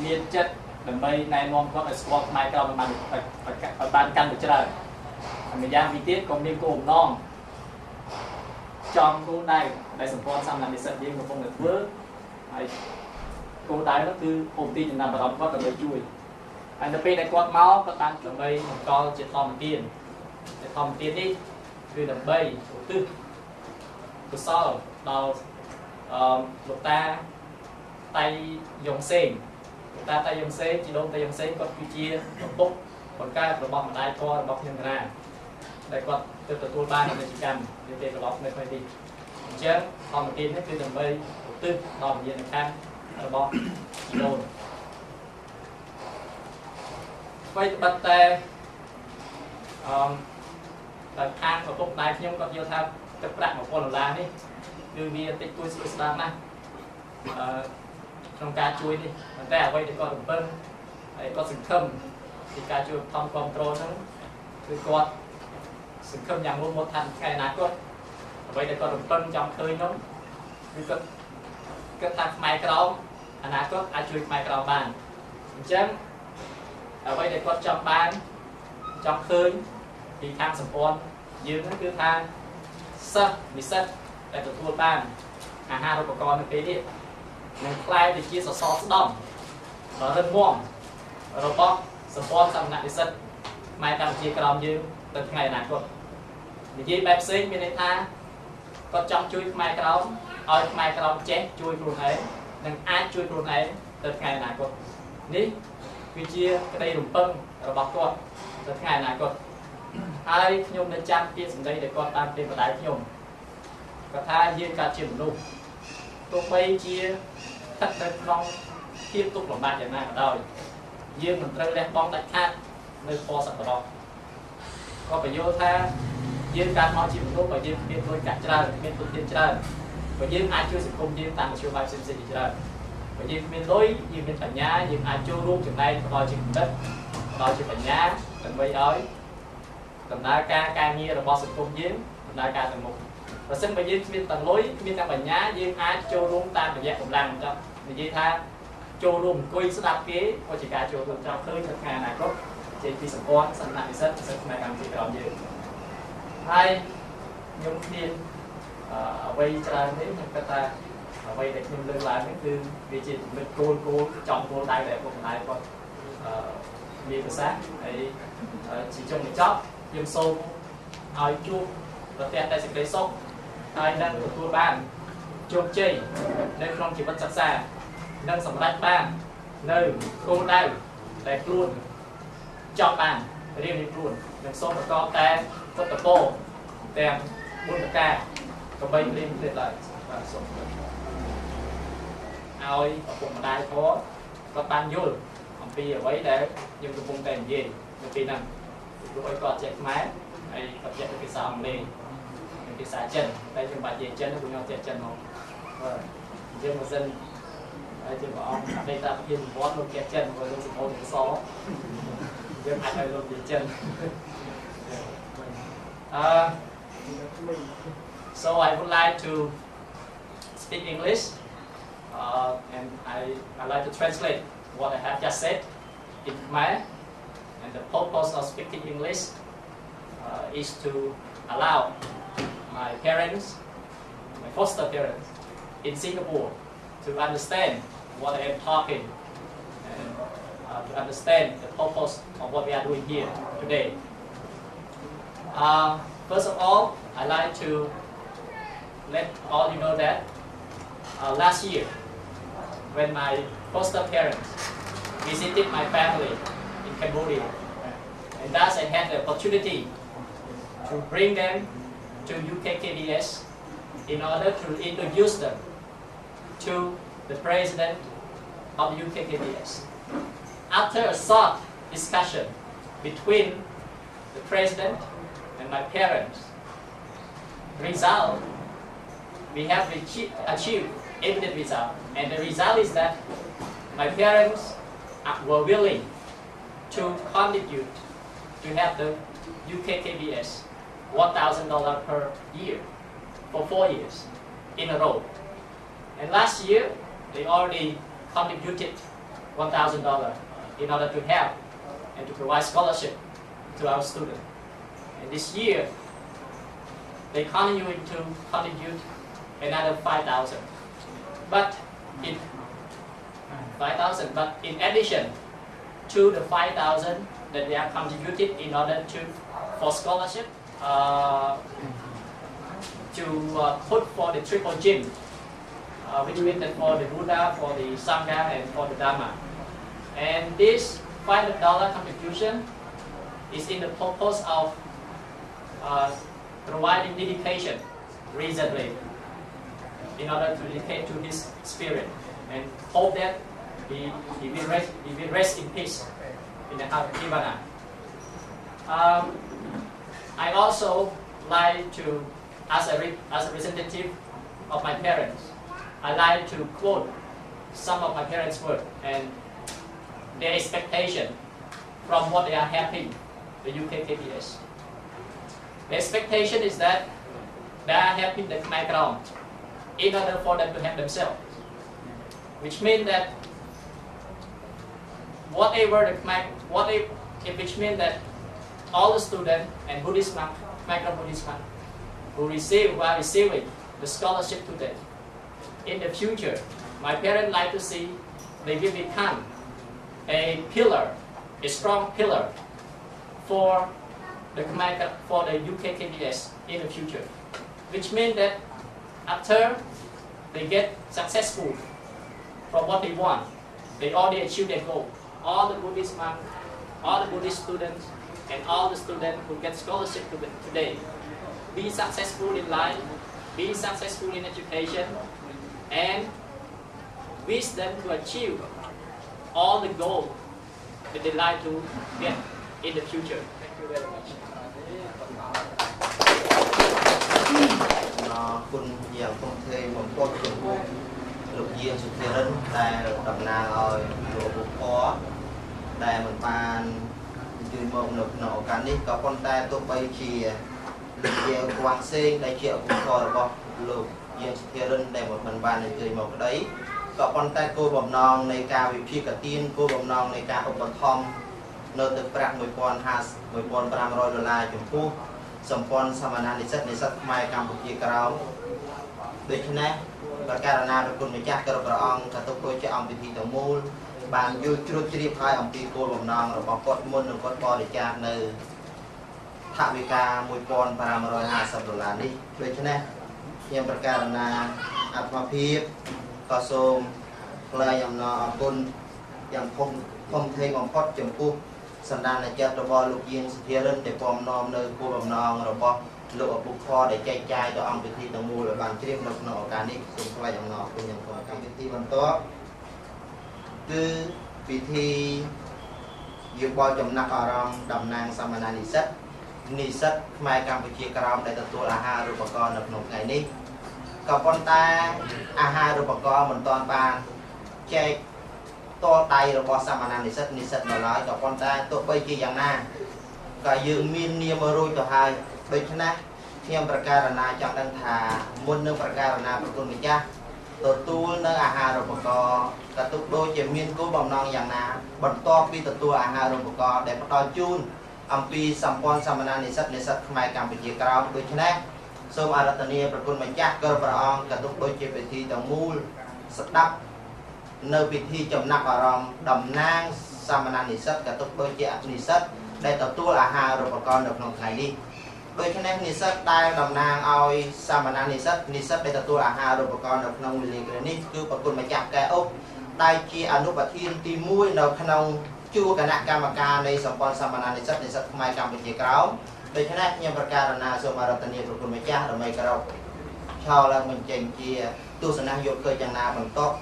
មានចិត្តដើម្បីណែនាំគាត់ឲ្យស្គាល់ខ្មែរក្រោមបានកាន់តែច្រើនហើយម្យ៉ាងវិញទៀតក៏មានគោលបំណងចំគោលដៅដែលសម្ព័ន្ធសាមណនិស្សិតយើងកំពុងតែធ្វើហើយគោលដៅនោះគឺពុំទីចំណាប់អារម្មណ៍គាត់ដើម្បីជួយហើយនៅពេលដែលគាត់មកគាត់បានដើម្បីបង្កជាធម្មទាននេះគឺដើម្បីឧទ្ទិសកុសលដល់លោកតាតៃយ៉ុងសេងលោកតាតៃយ៉ុងសេងជីដូនតៃយ៉ុងសេងគាត់គឺជាឪពុកបង្កើតរបស់ម្ដាយធម៌របស់ខ្ញុំតា ដែលគាត់ទៅទទួលបានពាណិជ្ជកម្មនាពេលកន្លងនៅពេលនេះអញ្ចឹងធម្មទាននេះគឺដើម្បីឧទ្ទិសដល់វិញ្ញាណក្ខន្ធរបស់ជីដូនអ្វីត្បិតតែតែខាងឪពុកម្ដាយខ្ញុំគាត់យល់ថាទឹកប្រាក់$1000នេះគឺវាតិចតួចស្រួលស្ដាប់ណាស់ក្នុងការជួយនេះប៉ុន្តែអ្វីដែលគាត់រំពឹងហើយគាត់សង្ឃឹមពីការជួយខំគ្រប់គ្រងហ្នឹងគឺគាត់សង្ឃឹមយ៉ាងមុតមុតថាថ្ងៃអនាគតអ្វីដែលគាត់រំពឹងចង់ឃើញនោះគឺគាត់គិតថាខ្មែរក្រមអនាគតអាចជួយខ្មែរក្រមបានអញ្ចឹងអ្វីដែលគាត់ចង់បានចង់ឃើញពីខាងសម្ព័ន្ធយើងហ្នឹងគឺថាសិស្សនិស្សិតដែលទទួលបានអាហារូបករណ៍នៅពេលនេះនឹងក្លាយទៅជាសសរស្តម្ភរឹងមាំរបស់សម្ព័ន្ធសាមណនិស្សិតខ្មែរកម្ពុជាក្រមយើងទៅថ្ងៃអនាគតនិយាយបែបផ្សេងមានន័យថាគាត់ចង់ជួយខ្មែរក្រមឲ្យខ្មែរក្រមចេះជួយខ្លួនឯងនិងអាចជួយខ្លួនឯងទៅថ្ងៃអនាគតនេះគឺជាក្តីរំពឹងរបស់គាត់ទៅថ្ងៃអនាគតហើយខ្ញុំនៅចាំពាក្យសម្ដីដែលគាត់បានពីម្ដាយខ្ញុំគាត់ថាយើងកើតជាមនុស្សទោះបីជាស្ថិតនៅក្នុងភាពទុក្ខលំបាកយ៉ាងណាក៏ដោយយើងមិនត្រូវលះបង់ដាច់ខាតនៅពណ៌សប្បុរសក៏បញ្យល់ថាយើងកើតមកជាមនុស្សបើយើងមានលុយកាក់ច្រើនមានទុនធានច្រើនបើយើងអាចជួយសង្គមយើងតាមមធ្យោបាយផ្សេងៗជាច្រើនបើយើងមានលុយយើងមានបញ្ញាយើងអាចចូលរួមចំណែកផ្ដល់ជាគំនិតផ្ដល់ជាបញ្ញាដើម្បីឲ្យដំណើរការងាររបស់សង្គមយើងដំណើរការទៅមុខបើសិនបើយើងគ្មានទាំងលុយគ្មានទាំងបញ្ញាយើងអាចចូលរួមតាមរយៈកម្លាំងចុះនិយាយថាចូលរួមអង្គុយស្ដាប់គេក៏ជាការចូលរួមចោលឃើញនៅថ្ងៃអនាគតចេញពីសម្ព័ន្ធសន្តិនិស្សិតសិស្សខ្មែរកម្ពុជាក្រមយើងហើយខ្ញុំមានអ្វីច្រើននេះខ្ញុំគិតថាអ្វីដែលខ្ញុំលើកឡើងនេះគឺវាជាចំណុចគោលចំគោលដៅដែលពុកម្ដាយគាត់មានប្រសាសន៍ហើយជាចុងបញ្ចប់ខ្ញុំសូមឲ្យជួបប្រទះតែសេចក្តីសុខហើយនឹងទទួលបានជោគជ័យនៅក្នុងជីវិតសិក្សានិងសម្រេចបាននៅគោលដៅដែលខ្លួនចង់បានរៀងៗខ្លួននិងសូមប្រកបតែពុទ្ធពរទាំង4ប្រការកបីរៀងទៀតឡើយបាទសូមឲ្យឪពុកម្ដាយគាត់បានយល់អំពីអ្វីដែលខ្ញុំកំពុងតែនិយាយនៅពេលហ្នឹងព្រោះឲ្យគាត់ចេះខ្មែរហើយគាត់ចេះភាសាអង់គ្លេសនិងភាសាចិនតែខ្ញុំបាច់និយាយចិនព្រោះខ្ញុំចេះចិនមកបាទអញ្ចឹងបើសិនហើយជាព្រះអង្គអតីតប្រធានវត្តលោកចេះចិនព្រោះលោកសម្បូរទាំងសយើងអាចឲ្យលោកនិយាយចិនSo I would like to speak English and I like to translate what I have just said in Khmer. And the purpose of speaking English is to allow my parents, my foster parents in Singapore to understand what I am talking and to understand the purpose of what we are doing here today. First of all, I'd like to let all you know that last year, when my foster parents visited my family in Cambodia, and thus I had the opportunity to bring them to UKKBS in order to introduce them to the president of UKKBS. After a short discussion between the president and my parents, we have achieved evident result, and the result is that my parents were willing to contribute to have the UKKBS $1,000 per year for 4 years in a row. And last year, they already contributed $1,000 in order to help and to provide scholarship to our students. And this year, they continue to contribute another 5,000. But in addition to the 5,000 that they have contributed in order for scholarship, to put for the triple gym, which means that for the Buddha, for the Sangha, and for the Dharma. And this $500 contribution is in the purpose of providing dedication recently in order to dedicate to his spirit, and hope that he will rest in peace in the heart of Nirvana. I also like to, as a representative of my parents, I like to quote some of my parents' words and their expectation from what they are having, the UKKBS. The expectation is that they are having the Khmer Krom in order for them to have themselves, which means that which means that all the students and Buddhist monks, Khmer Krom Buddhist monks, who are receiving the scholarship today, in the future, my parents like to see they will become a pillar, a strong pillar for the UKKBS in the future, which means that after they get successful from what they want, they already achieve their goal. All the Buddhist monks, all the Buddhist students, and all the students who get scholarship today, be successful in life, be successful in education, and wish them to achieve all the goals that they like to get in the future. Thank you very much. គុណយ៉ាងធំធេងបំផុតចំពោះលោកយាងសុធិរិនដែលតំណាងឲ្យលោកពុទ្ធដែលមិនបានជួយមកនៅក្នុងឱកាសនេះក៏ប៉ុន្តែទោះបីជាលោកយាងគួងសេងដែលជាឧបករណ៍របស់លោកយាងសុធិរិនដែលមិនបានជួយមកក្តីក៏ប៉ុន្តែគោលបំណងនៃការវិភាគទានគោលបំណងនៃការឧបត្ថម្ភនៅទឹកប្រាក់$1,500 ចំពោះសម្ព័ន្ធសាមញ្ញនិស្សិតខ្មែរកម្ពុជាក្រោមដូច្នេះប្រការណាប្រគុណម្ចាស់គ្រប់ព្រះអង្គក៏ទុកដូចជាអង្គពិធីទាំងមូលបានយល់ជ្រួតជ្រាបហើយអំពីគោលបំណងរបស់គាត់មុននឹងគាត់បរិច្ចាគនៅថវិកា$1,550នេះដូច្នេះខ្ញុំប្រការណាអាត្មាភាពក៏សូមថ្លែងអំណរអគុណយ៉ាងធំធេងបំផុតចំពោះសន្តានចិត្តរបស់លោកយាងសុធិរិនដែលពំនាំនៅគោលបំណងរបស់លោកឪពុកខដែលចែកចាយទៅអង្គពិធីទាំងមូលឲ្យបានជ្រាបនៅក្នុងឱកាសនេះសូមថ្លែងអំណរអគុណយ៉ាងខ្លាំងកម្មវិធីបន្ទាប់គឺពិធីយោបល់ចំណាក់អារម្មណ៍តំណាងសាមញ្ញនិស្សិតខ្មែរកម្ពុជាក្រោមដែលទទួលអាហារូបករណ៍នៅក្នុងថ្ងៃនេះក៏ប៉ុន្តែអាហារូបករណ៍មិនទាន់បានចែកតដៃរបស់សាមញ្ញនិស្សិតនៅឡើយក៏ប៉ុន្តែទោះបីជាយ៉ាងណាក៏យើងមាននាមរួចទៅហើយដូច្នេះខ្ញុំប្រកាសណាចង់ដឹងថាមុននឹងប្រកាសណាប្រគុណម្ចាស់ទទួលនៅអាហារូបករណ៍ក៏ទុកដូចជាមានគោលបំណងយ៉ាងណាបន្ទាប់ពីទទួលអាហារូបករណ៍ដែលផ្ដល់ជូនអំពីសម្ព័ន្ធសាមញ្ញនិស្សិតខ្មែរកម្ពុជាក្រោមដូច្នេះសូមអារាធនាប្រគុណម្ចាស់គ្រប់ព្រះអង្គក៏ទុកដូចជាពិធីទាំងមូលស្ដាប់នៅពិធីចំណាប់អារម្មណ៍តំណាងសាមញ្ញនិស្សិតក៏ទុកដូចជានិស្សិតដែលទទួលអាហារូបករណ៍នៅក្នុងថ្ងៃនេះដូច្នេះនិស្សិតដែលតំណាងឲ្យសាមញ្ញនិស្សិតដែលទទួលអាហារូបករណ៍នៅក្នុងវេលានេះគឺប្រគុណម្ចាស់កែអុកដែលជាអនុប្រធានទី1នៅក្នុងជួរគណៈកម្មការនៃសម្ព័ន្ធសាមញ្ញនិស្សិតខ្មែរកម្ពុជាក្រោមដូច្នេះខ្ញុំប្រកាសណាសូមអារាធនាប្រគុណម្ចាស់ដើម្បីគោរពឆោឡើងបញ្ចេញជាទស្សនៈយកឃើញយ៉ាងណាបន្ទាប់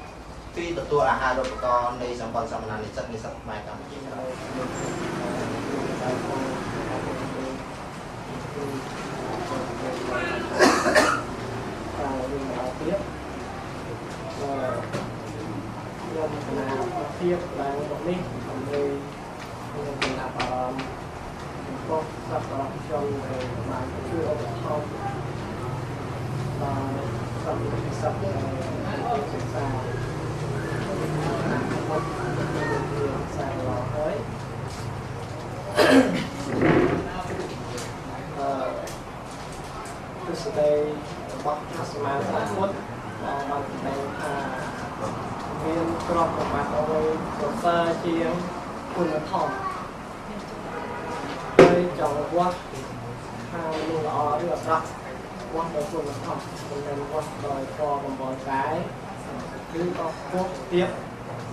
ពីទទួលអាហារូបករណ៍នៃសម្ព័ន្ធសាមញ្ញនិស្សិតខ្មែរកម្ពុជាក្រោមខ្ញុំណាភាពឡើងនេះដើម្បីខ្ញុំចំណាប់អារម្មណ៍របស់សប្បុរសជនដែលបានជួយឧបត្ថម្ភដល់សម្ភារៈសិក្សាសិក្សារបស់សាលាហើយទស្សនៈរបស់អាសមាសាពុទ្ធបានតែថាមានក្របប្រមាថអ្វីប្រសើរជាងគុណធម៌ហើយចង់វាស់ថានោះល្អឬអាក្រក់វាស់ដោយគុណធម៌មិនមែនវាស់ដោយពណ៌បំបល់កាយគឺអស់ពុះទៀត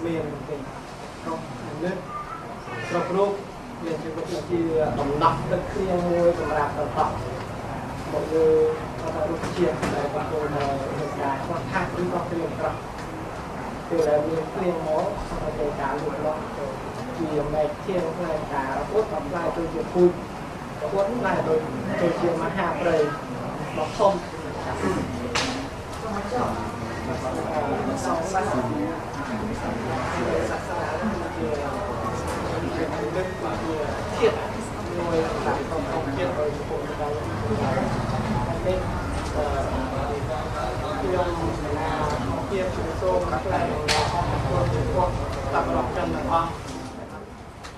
មានទេគ្រប់និមិត្តគ្រប់រូប មានជាដំណក់ទឹកគ្រឿងមួយសម្រាប់ទៅតក់មកលើរុក្ខជាតិដែលបងប្អូននៅការខ្វះខាតឬក៏គ្រឿងក្រោះគឺដែលមានគ្រឿងមកសម្រាប់ការលូតលាស់ជាមេធានផ្នែកការរពុតបំផ្លាញទៅជាពូជរពុតផ្នែកទៅជាមហាព្រៃមកធំសាសនាជាតិមួយតាមក្នុងជាតិដោយពុទ្ធដល់នេះខ្ញុំណាជាតិសូមផ្លែអស់ពលពួកតាមរកចំណាស់អស់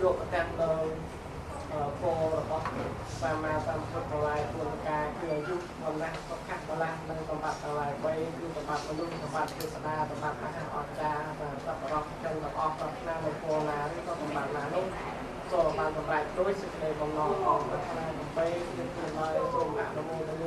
យកប្រកាន់ដល់ពលរបស់សម្មាសម្ពុទ្ធទាំងឡាយពលការគឺអាយុបំណាស់សុខៈបលានិងសម្បត្តិទាំងឡាយ3គឺសម្បត្តិមនុស្សសម្បត្តិទេវតាសម្បត្តិអាហារអស្ចារ្យសម្បត្តិរកចំណាស់អស់ប្រាថ្នានៅពលណាឬក៏សម្បត្តិណានោះសូមបានសម្រេចដោយសេចក្តីបំណងអស់ប្រាថ្នាដើម្បីគឺឡើយសូមអនុមោទន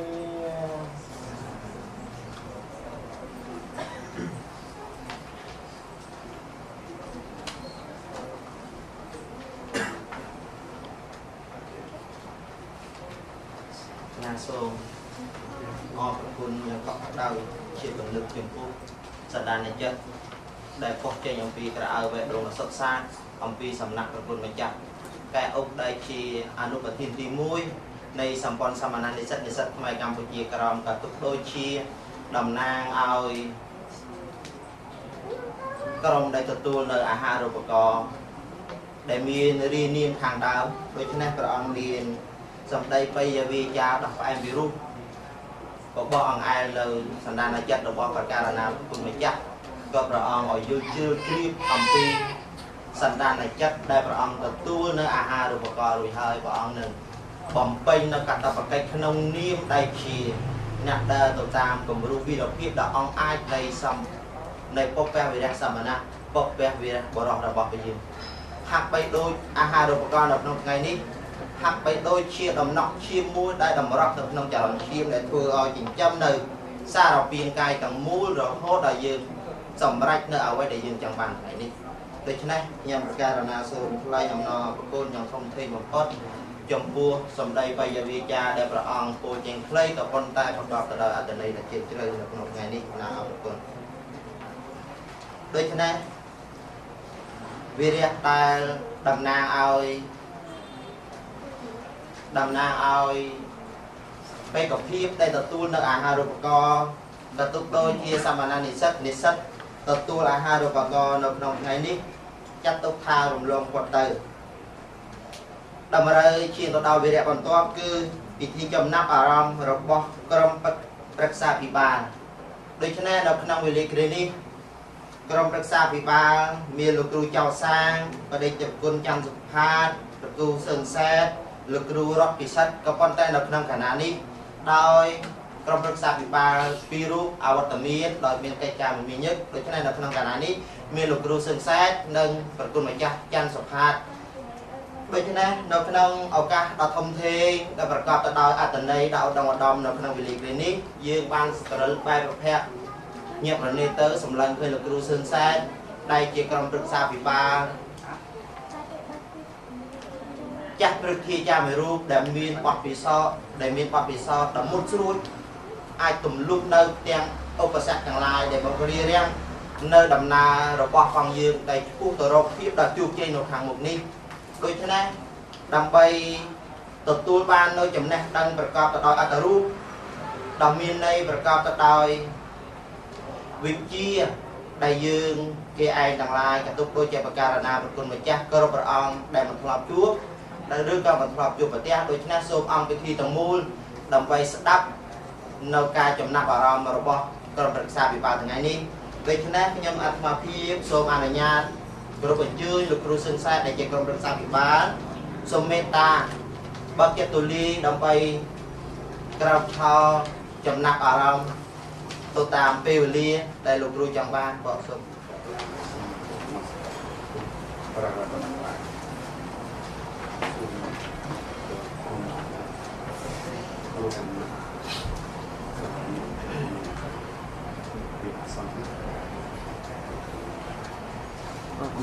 ាសូមអរគុណយ៉ាងកក់ក្ដៅជាពលឹកចំពោះសដានចិត្តដែលផុសចេញអំពីក្រអៅវេដងសិក្សាអំពីសំណាក់ព្រះគុណម្ចាស់កែអុកដែលជាអនុប្រធានទី1នៃសម្ព័ន្ធសាមញ្ញនិស្សិតខ្មែរកម្ពុជាក្រមក៏ទុកដូចជាតំណាងឲ្យក្រុមដែលទទួលនៅអាហារូបករណ៍ដែលមានរាយនាមខាងដើមដូច្នេះព្រះអង្គមានសម្ដីបយវិជាដោះផ្អែមវិរុទ្ធរបស់អង្គឯលនៅសន្តានចិត្តរបស់ប្រការណាគុណម្ចាស់ក៏ព្រះអង្គឲ្យយល់ជ្រាបអំពីសន្តានចិត្តដែលព្រះអង្គទទួលនៅអាហារូបករណ៍រួចហើយព្រះអង្គនឹងបំពេញនៅកតបកិច្ចក្នុងនាមដែលជាអ្នកដើរទៅតាមគំរូវិរភាពដែលអង្គអាចនៃពុព្វវិរៈសមណៈពុព្វវិរៈបរោះរបស់ព្រះយើងហាក់បីដូចអាហារូបករណ៍នៅក្នុងថ្ងៃនេះហាក់បីដូចជាដំណក់ឈាមមួយដែលតម្រប់ទៅក្នុងចរន្តឈាមដែលធ្វើឲ្យចិញ្ចឹមនៅសារពាង្គកាយទាំងមូលរហូតដល់យើងសម្រេចនៅអ្វីដែលយើងចង់បានថ្ងៃនេះដូច្នេះខ្ញុំប្រកាសណាសូមថ្លែងអំណរប្រគល់យ៉ាងធំធេងបំផុតចំពោះសម្ដីបយវិជាដែលព្រះអង្គពោលជាងខ្លីក៏ប៉ុន្តែប្រកបទៅដោយអត្ថន័យដ៏ជ្រាលជ្រៅនៅក្នុងថ្ងៃនេះណាអរគុណដូច្នេះវិរៈដែលតំណាងឲ្យបេក្ខភាពដែលទទួលនៅអាហារូបករណ៍ក៏ទុកដូចជាសាមញ្ញនិស្សិតទទួលអាហារូបករណ៍នៅក្នុងថ្ងៃនេះចាត់ទុកថារំលងផុតទៅតម្រូវជាទៅដល់វិរៈបន្ទាប់គឺពិធីចំណាប់អារម្មណ៍របស់ក្រុមប្រឹក្សាភិបាលដូច្នេះនៅក្នុងវេលាគ្រានេះក្រុមប្រឹក្សាភិបាលមានលោកគ្រូចៅសាងបដិជគុណច័ន្ទសុផាតលោកគ្រូសឹងសែតលោកគ្រូរតពិសិដ្ឋក៏ប៉ុន្តែនៅក្នុងខណៈនេះដោយក្រុមប្រឹក្សាភិបាល2រូបអវត្តមានដោយមានកិច្ចការមមាញឹកដូច្នេះនៅក្នុងខណៈនេះមានលោកគ្រូសឹងសែតនិងប្រគុណម្ចាស់ច័ន្ទសុផាតដូច្នេះនៅក្នុងឱកាសដ៏ធំធេងដែលប្រកបទៅដោយអត្ថន័យដ៏ឧត្តមឧត្តមនៅក្នុងវេលាពេលនេះយើងបានស្ទើរបែបប្រភពញាក់ប្រណេទៅសម្លឹងឃើញលោកគ្រូសឹងសែតដែលជាក្រុមប្រឹក្សាភិបាលចាស់ព្រឹទ្ធាចារ្យមួយរូបដែលមានបទពិសោធន៍ដ៏មុតស្រួចអាចទម្លុះនៅទាំងឧបសគ្គទាំងឡាយដែលបង្រៀនរាំងនៅដំណើររបស់ផងយើងដែលឆ្ពោះទៅរកភាពដ៏ជោគជ័យនៅខាងមុខនេះដូច្នេះដើម្បីទទួលបាននៅចំណេះដឹងប្រកបទៅដោយអត្ថរូបដ៏មានន័យប្រកបទៅដោយវិជ្ជាដែលយើងគេឯងទាំងឡាយក៏ទុកដូចជាបការណាប្រគុណម្ចាស់គោរពព្រះអង្គដែលមិនធ្លាប់ជួបឬក៏មិនធ្លាប់ជួបប្រទះដូច្នេះសូមអង្គពិធីទាំងមូលដើម្បីស្ដាប់នៅការចំណាប់អារម្មណ៍របស់ក្រុមប្រឹក្សាភិបាលថ្ងៃនេះដូច្នេះខ្ញុំអាត្មាភាពសូមអនុញ្ញាតគ្រប់អញ្ជើញលោកគ្រូសឹងសែតដែលជាក្រុមប្រឹក្សាភិបាលសូមមេត្តាបើកចិត្តទូលាយដើម្បីក្រោកឈរចំណាប់អារម្មណ៍ទៅតាមពេលវេលាដែលលោកគ្រូចង់បានបងសូម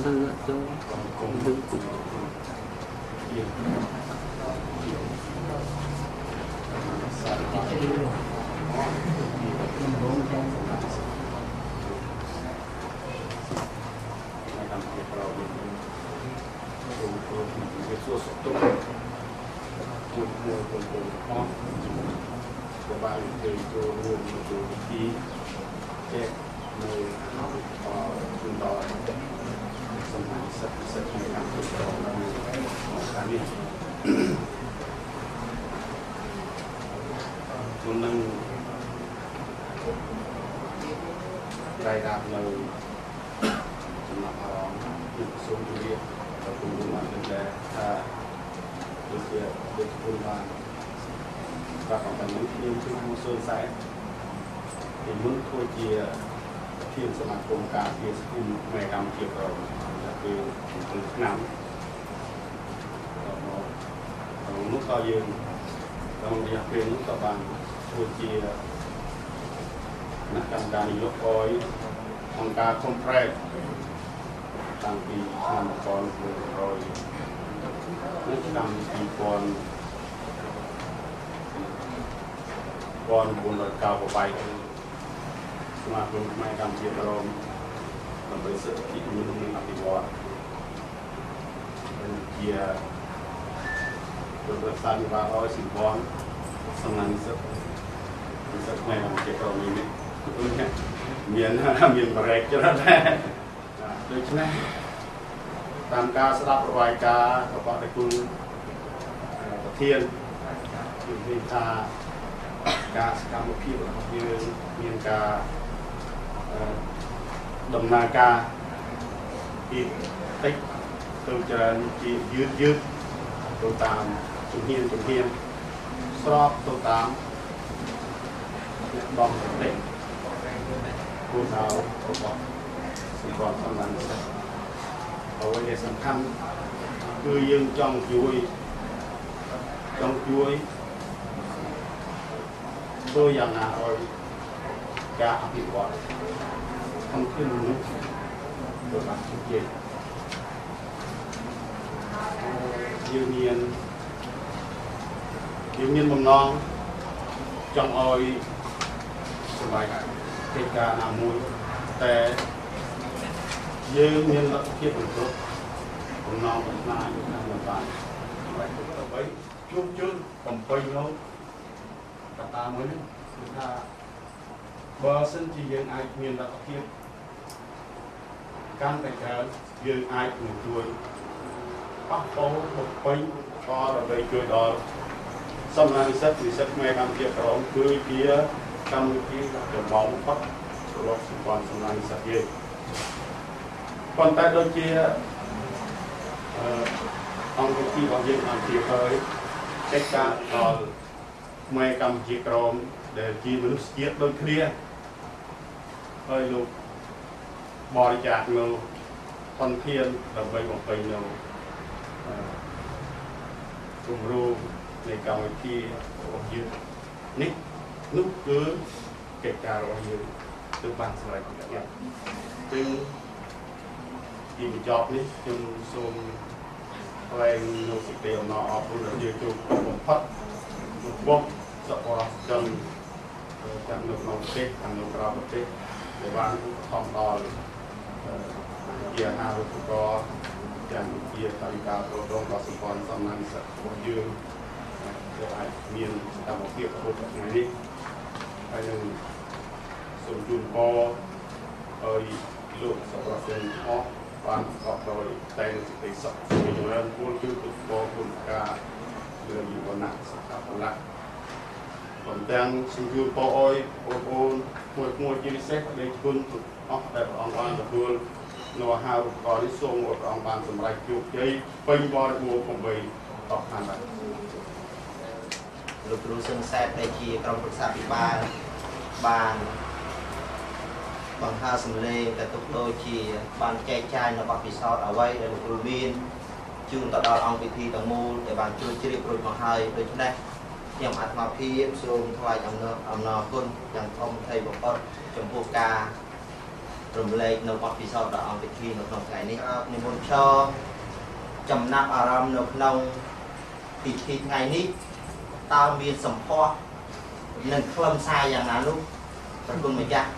លឺចូលលឺ ជាបានគេចូលរួមចូលពិធីចែកនៅជំនដល់សំណាក់សិទ្ធិក្នុងកម្មវិធីរបស់ខាងនេះមុននឹងរៃរាប់នៅចំណាប់អារម្មណ៍ពីសូមជម្រាបដល់គុំបានដែរថាដូចជាគុំបានបាទของแต่นี้ខ្ញុំชื่อมูซูไซด์ពីមុនធ្វើជាប្រធានសមាគមការពារសង្គមមេកម្មជាប្រមគឺ7ឆ្នាំនោះក៏យើងក្នុងរយៈពេលនោះក៏បានធ្វើជាគណៈកម្មការនយោបាយអង្គការខុំប្រែតតាំងពីឆ្នាំ1900និងឆ្នាំ2000 còn buồn lời cao của bài mà cùng mai cầm chia rồi còn với sự kỹ như mình làm thì gọi kia được sang đi vào oi xin con xong là rất mai làm chia rồi mình miền break cho nó ra được chứ này tam ca sẽ đáp vài ca của bạn đại cung thiên vì taการสกัดมุขีแบบยืนมีการดำนาการอีกติ๊กตัวจะยืดตัวตามจุดเฮียนสอบตัวตามบอมเด็กผู้สาวตัวบอมสิ่งก่อนสำคัญเอาไว้ในสำคัญคือยืนจ้องยุยตัวอย่างน่ะเอาการอภิวัตทำขึ้นนุ๊กตัวแบบสุดเย็นยืนเนียนมุมน้องจังเอาสบายเหตุการณ์น้ำมุ้ยแต่ยืนเนียนแล้วเทียบกันครบมุมน้องมันน่าอยู่นั่นมันตายไปจุ๊บผมไปน้องตาเหมือนคือถ้าบอสันที่ยังไอเมียนรักเทียบการแต่งงานยังไอหนึ่งตัวปักโต้หกปีก็เราไปช่วยดอสำนักนิสิตแม่กำเทียบร้องคือเกี่ยกำวิธีจะมองปักรถสุพรรณสำนักนิสิตเยอะคนแต่โดยเกี่ยองวิธีของยังกำเทียบเลยเช็คการดอไม่กำจีกรมเดี๋ยวจีมนุษย์เกียรติโดยเคลียร์เฮ้ยลูกบริจาคเงินคอนเทียนเราไปบอกไปเงินกลุ่มรูในกรรมวิธีของยืนนิดนุ๊กคือเก็บการของยืนตัวบ้านสมัยก่อนเนี่ยซึ่งยิงจอบนี่จนส่งแรงโนสิเดียวนอออกรุ่นยืนจุกผมพัดบกสปอร์ตจากหนุ่มน้องเต็กทางหนุ่มเราเต็กในบ้านทองตอเกียร์ฮารุกอจากเกียร์ตาลิกาตัวตรงต่อสปอนสำนักสัตว์ยืนเดี๋ยวไอ้เมียนตามเกียร์พูดแบบนี้ไอ้หนึ่งส่วนจุนปอลูกสปอร์ตเป็นฮอกบ้านกอบโดยแต่งติดสัตว์มีอยู่แล้วพูดคือตุกปอคุณกาเรืออยู่บนหนักสักการละผมแต่งสิ่งที่ปออยโอนมวยจีนเซ็กในคุณออกแต่องค์การตะกูลโนฮาวก่อนที่ส่งองค์การสมัยยุคยัยเป็นบริบูรณ์ของใบตอกหันไปลูกรู้ซึ่งแซ่บในจีกรมปรึกษาพิบาลบานบางท่าสำเร็จแต่ตุกโดยจีบานแจกจ่ายในบัตรพิซซ่าเอาไว้ในลูกรู้บินจูนต่อดาวองพิธีต่างมูลแต่บางช่วยชีวิตโปรยมาให้โดยเฉพาะยังอัตมาพีเอฟซูมทวายอำนาจคุณยังทอมไทยบอกว่าจมพูการุมเล็กในบัตรพิซซ่าต่อองพิธีในตรงไหนนี้นิมนต์ชอ ចំណាប់អារម្មណ៍នៅក្នុងពិធីថ្ងៃនេះតើមានសម្ផស្សនិងខ្លឹមសារយ៉ាងណានោះប្រគុណម្ចាស់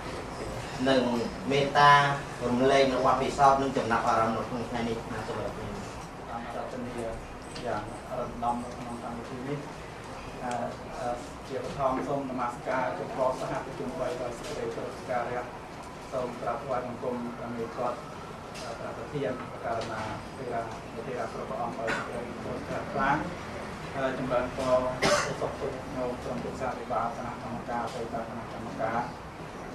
នឹងមេត្តារំលែកនៅបទពិសោធន៍និងចំណាប់អារម្មណ៍នៅក្នុងថ្ងៃនេះណាសូមអរគុណតាមប្រតិនីយ៉ាងរំដំនៅក្នុងកម្មវិធីនេះជាបឋមសូមនមស្ការចំពោះសហប្រជុំ3ដោយសេចក្តីគោរពសក្ការៈសូមក្រាបថ្វាយបង្គំដល់មេគាត់ប្រធានករណាពេលប្រធានព្រះអង្គឲ្យព្រះខ្លាំងចម្រើនពរសុខទុក្ខនៅក្នុងទុក្ខសាវិបាកគណៈកម្មការទៅតាមគណៈកម្មការ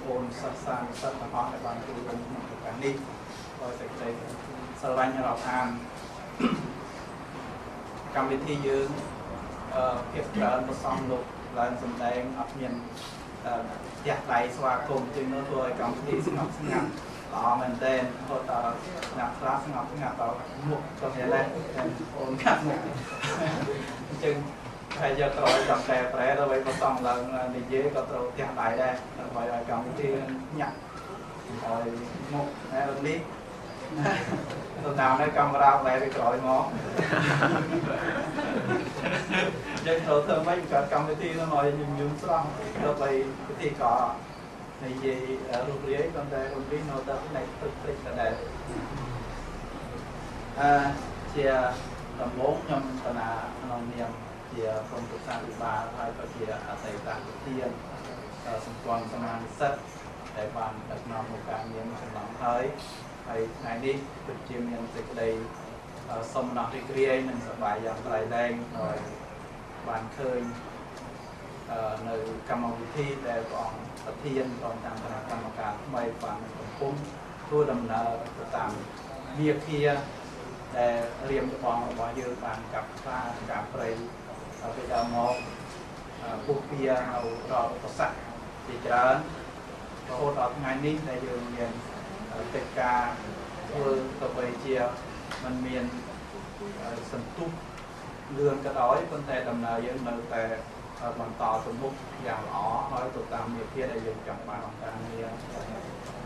អូនសិក្សានិស្សិតទាំងអស់ដែលបានចូលរួមក្នុងកិច្ចការនេះដោយសេចក្តីស្រឡាញ់រាប់អានកម្មវិធីយើងភាគច្រើនប្រសំលោកឡើងសម្ដែងអត់មានយ៉ាក់ដៃស្វាគមន៍ជាងនោះធ្វើឲ្យកម្មវិធីស្ងប់ស្ងាត់ល្អមែនទែនហូតដល់អ្នកខ្លះស្ងប់ស្ងាត់ដល់មុខក៏មានដែរអូនកាត់មុខអញ្ចឹងហើយយកក្រោយដល់តែប្រែដល់ឲ្យប្រសំឡើងនិយាយក៏ត្រូវផ្ទះដៃដែរដើម្បីឲ្យកម្មវិធីញាក់ឲ្យមុខហើយរនេះទៅតាមនៅកាមេរ៉ាបែរទៅក្រោយមកយើងត្រូវធ្វើម៉េចកើតកម្មវិធីនោះឲ្យញញឹមស្រស់ដើម្បីពិធីក៏និយាយរូបរាងប៉ុន្តែរូបរាងនៅតែផ្នែកទឹកព្រិចដែរជាដំបូងខ្ញុំកណាក្នុងនាមជាក្រុមប្រឹក្សាវិបាលហើយក៏ជាអតីតប្រធានសម្ព័ន្ធសមាជិកសិទ្ធិដែលបានដឹកនាំមុខការងារនេះសម្លងហើយថ្ងៃនេះពិតជាមានសេចក្តីសំណោះរីករាយនិងសប្បាយយ៉ាងត្រៃលែងដោយបានឃើញនៅកម្មវិធីដែលព្រះអង្គប្រធានព្រមទាំងគណៈកម្មការថ្មីបានកំពុងធ្វើដំណើរទៅតាមវាគាដែលរៀបចំរបស់យើងបានកាប់ខ្លាការព្រៃពីដើមមកពុះពៀនៅរកប្រសាទជាច្រើនរហូតដល់ថ្ងៃនេះដែលយើងមានកិច្ចការធ្វើទៅបីជាมันមានសន្ទុះលឿនក៏ដោយប៉ុន្តែដំណើរយើងនៅតែបន្តទៅមុខយ៉ាងល្អហើយទៅតាមមាគ៌ាដែលយើងចង់បានអង្គការងារ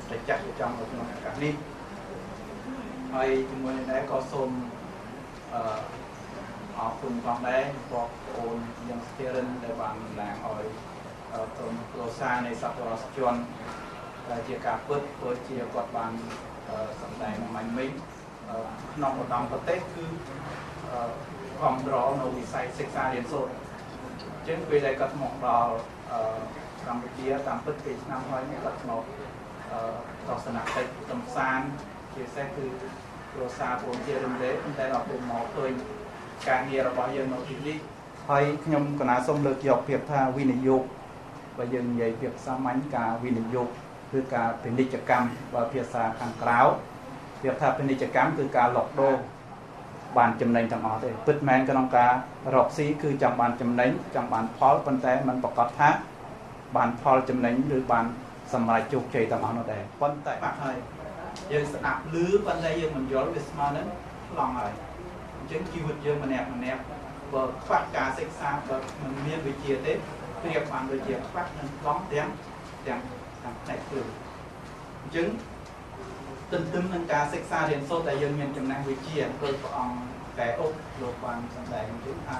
តែចាក់ចង់នៅក្នុងឱកាសនេះហើយជាមួយនេះក៏សូមអរគុណផងដែរបងប្អូនយ៉ាងស្ថិរិនដែលបានតំណាងឲ្យក្រុមគ្រួសារនៃសប្បុរសជនជាការពិតព្រោះជាគាត់បានសម្ដែងមាញ់មិញក្នុងឧត្តមប្រទេសគឺគ្រប់គ្រងនៅវិស័យសិក្សារៀនសូត្រអញ្ចឹងពេលដែលគាត់មកដល់កម្ពុជាតាមពិតពេលឆ្នាំហើយនេះគាត់មកទស្សនកិច្ចកំសាន្តជាពិសេសគឺគ្រួសារពួកជារំលែកតែដល់ពេលមកឃើញការងាររបស់យើងនៅទីនេះហើយខ្ញុំកណាសូមលើកយកពាក្យថាវិនិយោគបើយើងនិយាយពាក្យសាមញ្ញការវិនិយោគគឺការពាណិជ្ជកម្មបើភាសាខាងក្រៅពាក្យថាពាណិជ្ជកម្មគឺការលក់ដូរបានចំណេញទាំងអស់ទេពិតមែនក្នុងការរកស៊ីគឺចង់បានចំណេញចង់បានផលប៉ុន្តែมันប្រកាសថាបានផលចំណេញឬបានសម្រេចជោគជ័យទាំងអស់នោះដែរប៉ុន្តែបាក់ហើយយើងស្ដាប់ឮប៉ុន្តែយើងមិនយល់វាស្មើនឹងខ្លងហើយអញ្ចឹងជីវិតយើងម្នាក់បើខ្វះការសិក្សាបើមិនមានវិជ្ជាទេប្រៀបបានដូចជាខ្វះនឹងខ្លងទាំងផ្នែកព្រឹងអញ្ចឹងទន្ទឹមនឹងការសិក្សារៀនសូត្រដែលយើងមានចំណេះវិជ្ជាដោយព្រះអង្គកែអុកលោកបានសម្ដែងជូនថា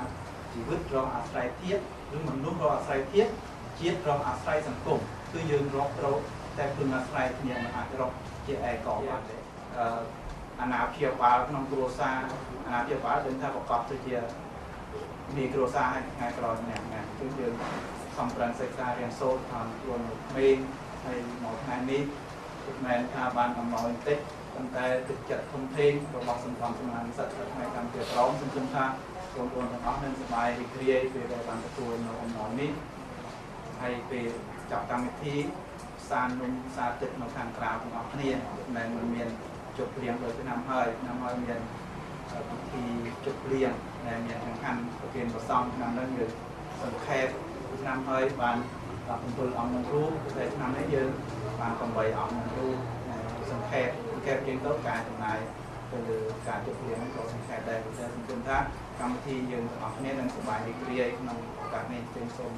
ជីវិតរងអាស្រ័យធាតុឬមនុស្សរងអាស្រ័យធាតុជាតិរងអាស្រ័យសង្គមគឺយើងរកត្រូវតែពឹងអាស្រ័យគ្នាមិនអាចរកជាឯកោបានទេអាណាព្យាបាលក្នុងគ្រួសារអាណាព្យាបាលដឹងថាប្រកបទៅជាមានគ្រួសារហើយថ្ងៃក្រោយម្នាក់គឺយើងខំប្រឹងសិក្សារៀនសូត្រតាមខ្លួនមេងហើយមកថ្ងៃនេះគឺមិនថាបានកំណត់បន្តិចប៉ុន្តែទឹកចិត្តធំធេងរបស់សម្ព័ន្ធសមាជិកសិទ្ធិផ្នែកកម្ពុជាក្រមសង្ឃឹមថាបងប្អូនទាំងអស់នឹងសប្បាយរីករាយពេលដែលបានទទួលនៅអំណរនេះហើយពេលចាប់កម្មវិធីសាននំសាទឹកនៅខាងក្រៅទាំងអស់គ្នាមិនមានជប់លៀងដោយឆ្នាំហើយមានពិធីជប់លៀងដែលមានសំខាន់ប្រធានប្រសំឆ្នាំនេះយើងសង្ខេបឆ្នាំហើយបាន17អង្គនឹងគ្រូតែឆ្នាំនេះយើងបាន8អង្គនឹងគ្រូសង្ខេបយើងទៅការចំណាយទៅលើការជប់លៀងក៏សង្ខេបដែរព្រោះសង្ឃឹមថាកម្មវិធីយើងទាំងអស់គ្នានឹងសប្បាយរីករាយក្នុងឱកាសនេះចឹងសូម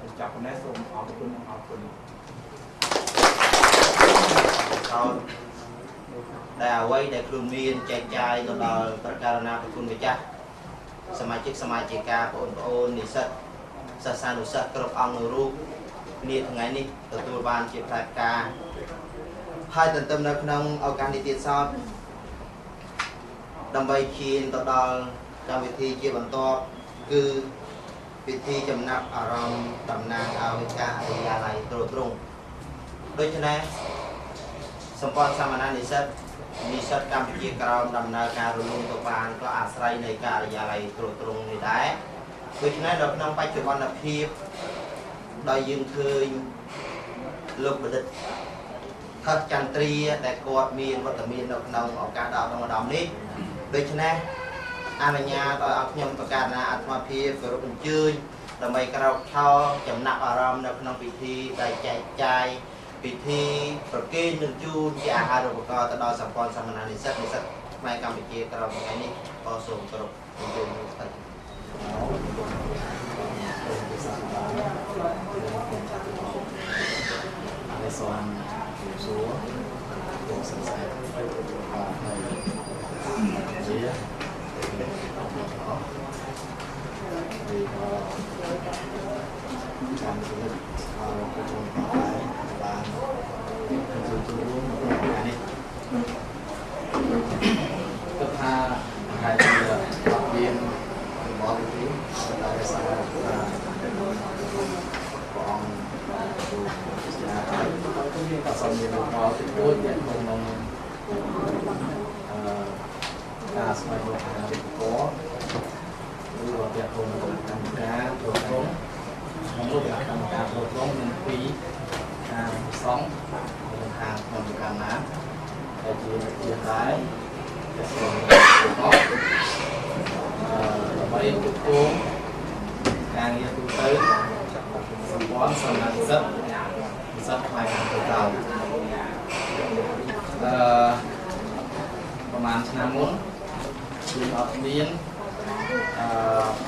បញ្ចប់ប៉ុណ្ណេះសូមអរគុណនិងអរគុណ sau ដែលអ្វីដែលខ្លួនមានចែកចាយទៅដល់ប្រការណាប្រគុណម្ចាស់សមាជិកសមាជិកាបងប្អូននិស្សិតសិស្សានុសិស្សគ្រប់អង្គនៅរូបគ្នាថ្ងៃនេះទទួលបានជាផ្លែផ្កាហើយទន្ទឹមនៅក្នុងឱកាសនេះទៀតសោតដើម្បីឈានទៅដល់កម្មវិធីជាបន្តគឺពិធីចំណាប់អារម្មណ៍តំណាងឲ្យការអរិយាល័យត្រួតត្រងដូច្នេះសម្ព័ន្ធសាមញ្ញនិស្សិតកម្ពុជាក្រោមដំណើរការរលូនទៅបានក៏អាស្រ័យនៃការអរិយាល័យត្រួតត្រងនេះដែរដូច្នេះនៅក្នុងបច្ចុប្បន្នភាពដោយយើងឃើញលោកបណ្ឌិតខិតចន្ទ្រាដែលគាត់មានវត្តមាននៅក្នុងឱកាសដ៏ឧត្តមនេះដូច្នេះអនុញ្ញាតឲ្យខ្ញុំប្រកាសណាអាត្មាភាពគោរពអញ្ជើញដើម្បីក្រោកឈរចំណាប់អារម្មណ៍នៅក្នុងពិធីដែលចែកចាយពិធីប្រគេននឹងជូនជាអាហារូបករណ៍ទៅដល់សម្ព័ន្ធសាមញ្ញនិស្សិតខ្មែរកម្ពុជាក្រោមថ្ងៃនេះក៏សូមគោរពអញ្ជើញស្ដេចហើយសូមសួរលោកសិក្សាជាvì làm du lịch ở cái vùng quảng ngãi và du lịch này cấp hai hai học viên bỏ đi phí tại sao còn và sau nhiều có cái cuối điện không mong ta sẽ có vừa việc cùng làm cá đồ trống không có việc làm cá đồ trống nên quý sống hàng còn càng ná để chỉ lái để có mấy cô càng như tôi tới xong bón xong là rất phải làm từ đầuประมาณឆ្នាំមុនគឺអត់មាន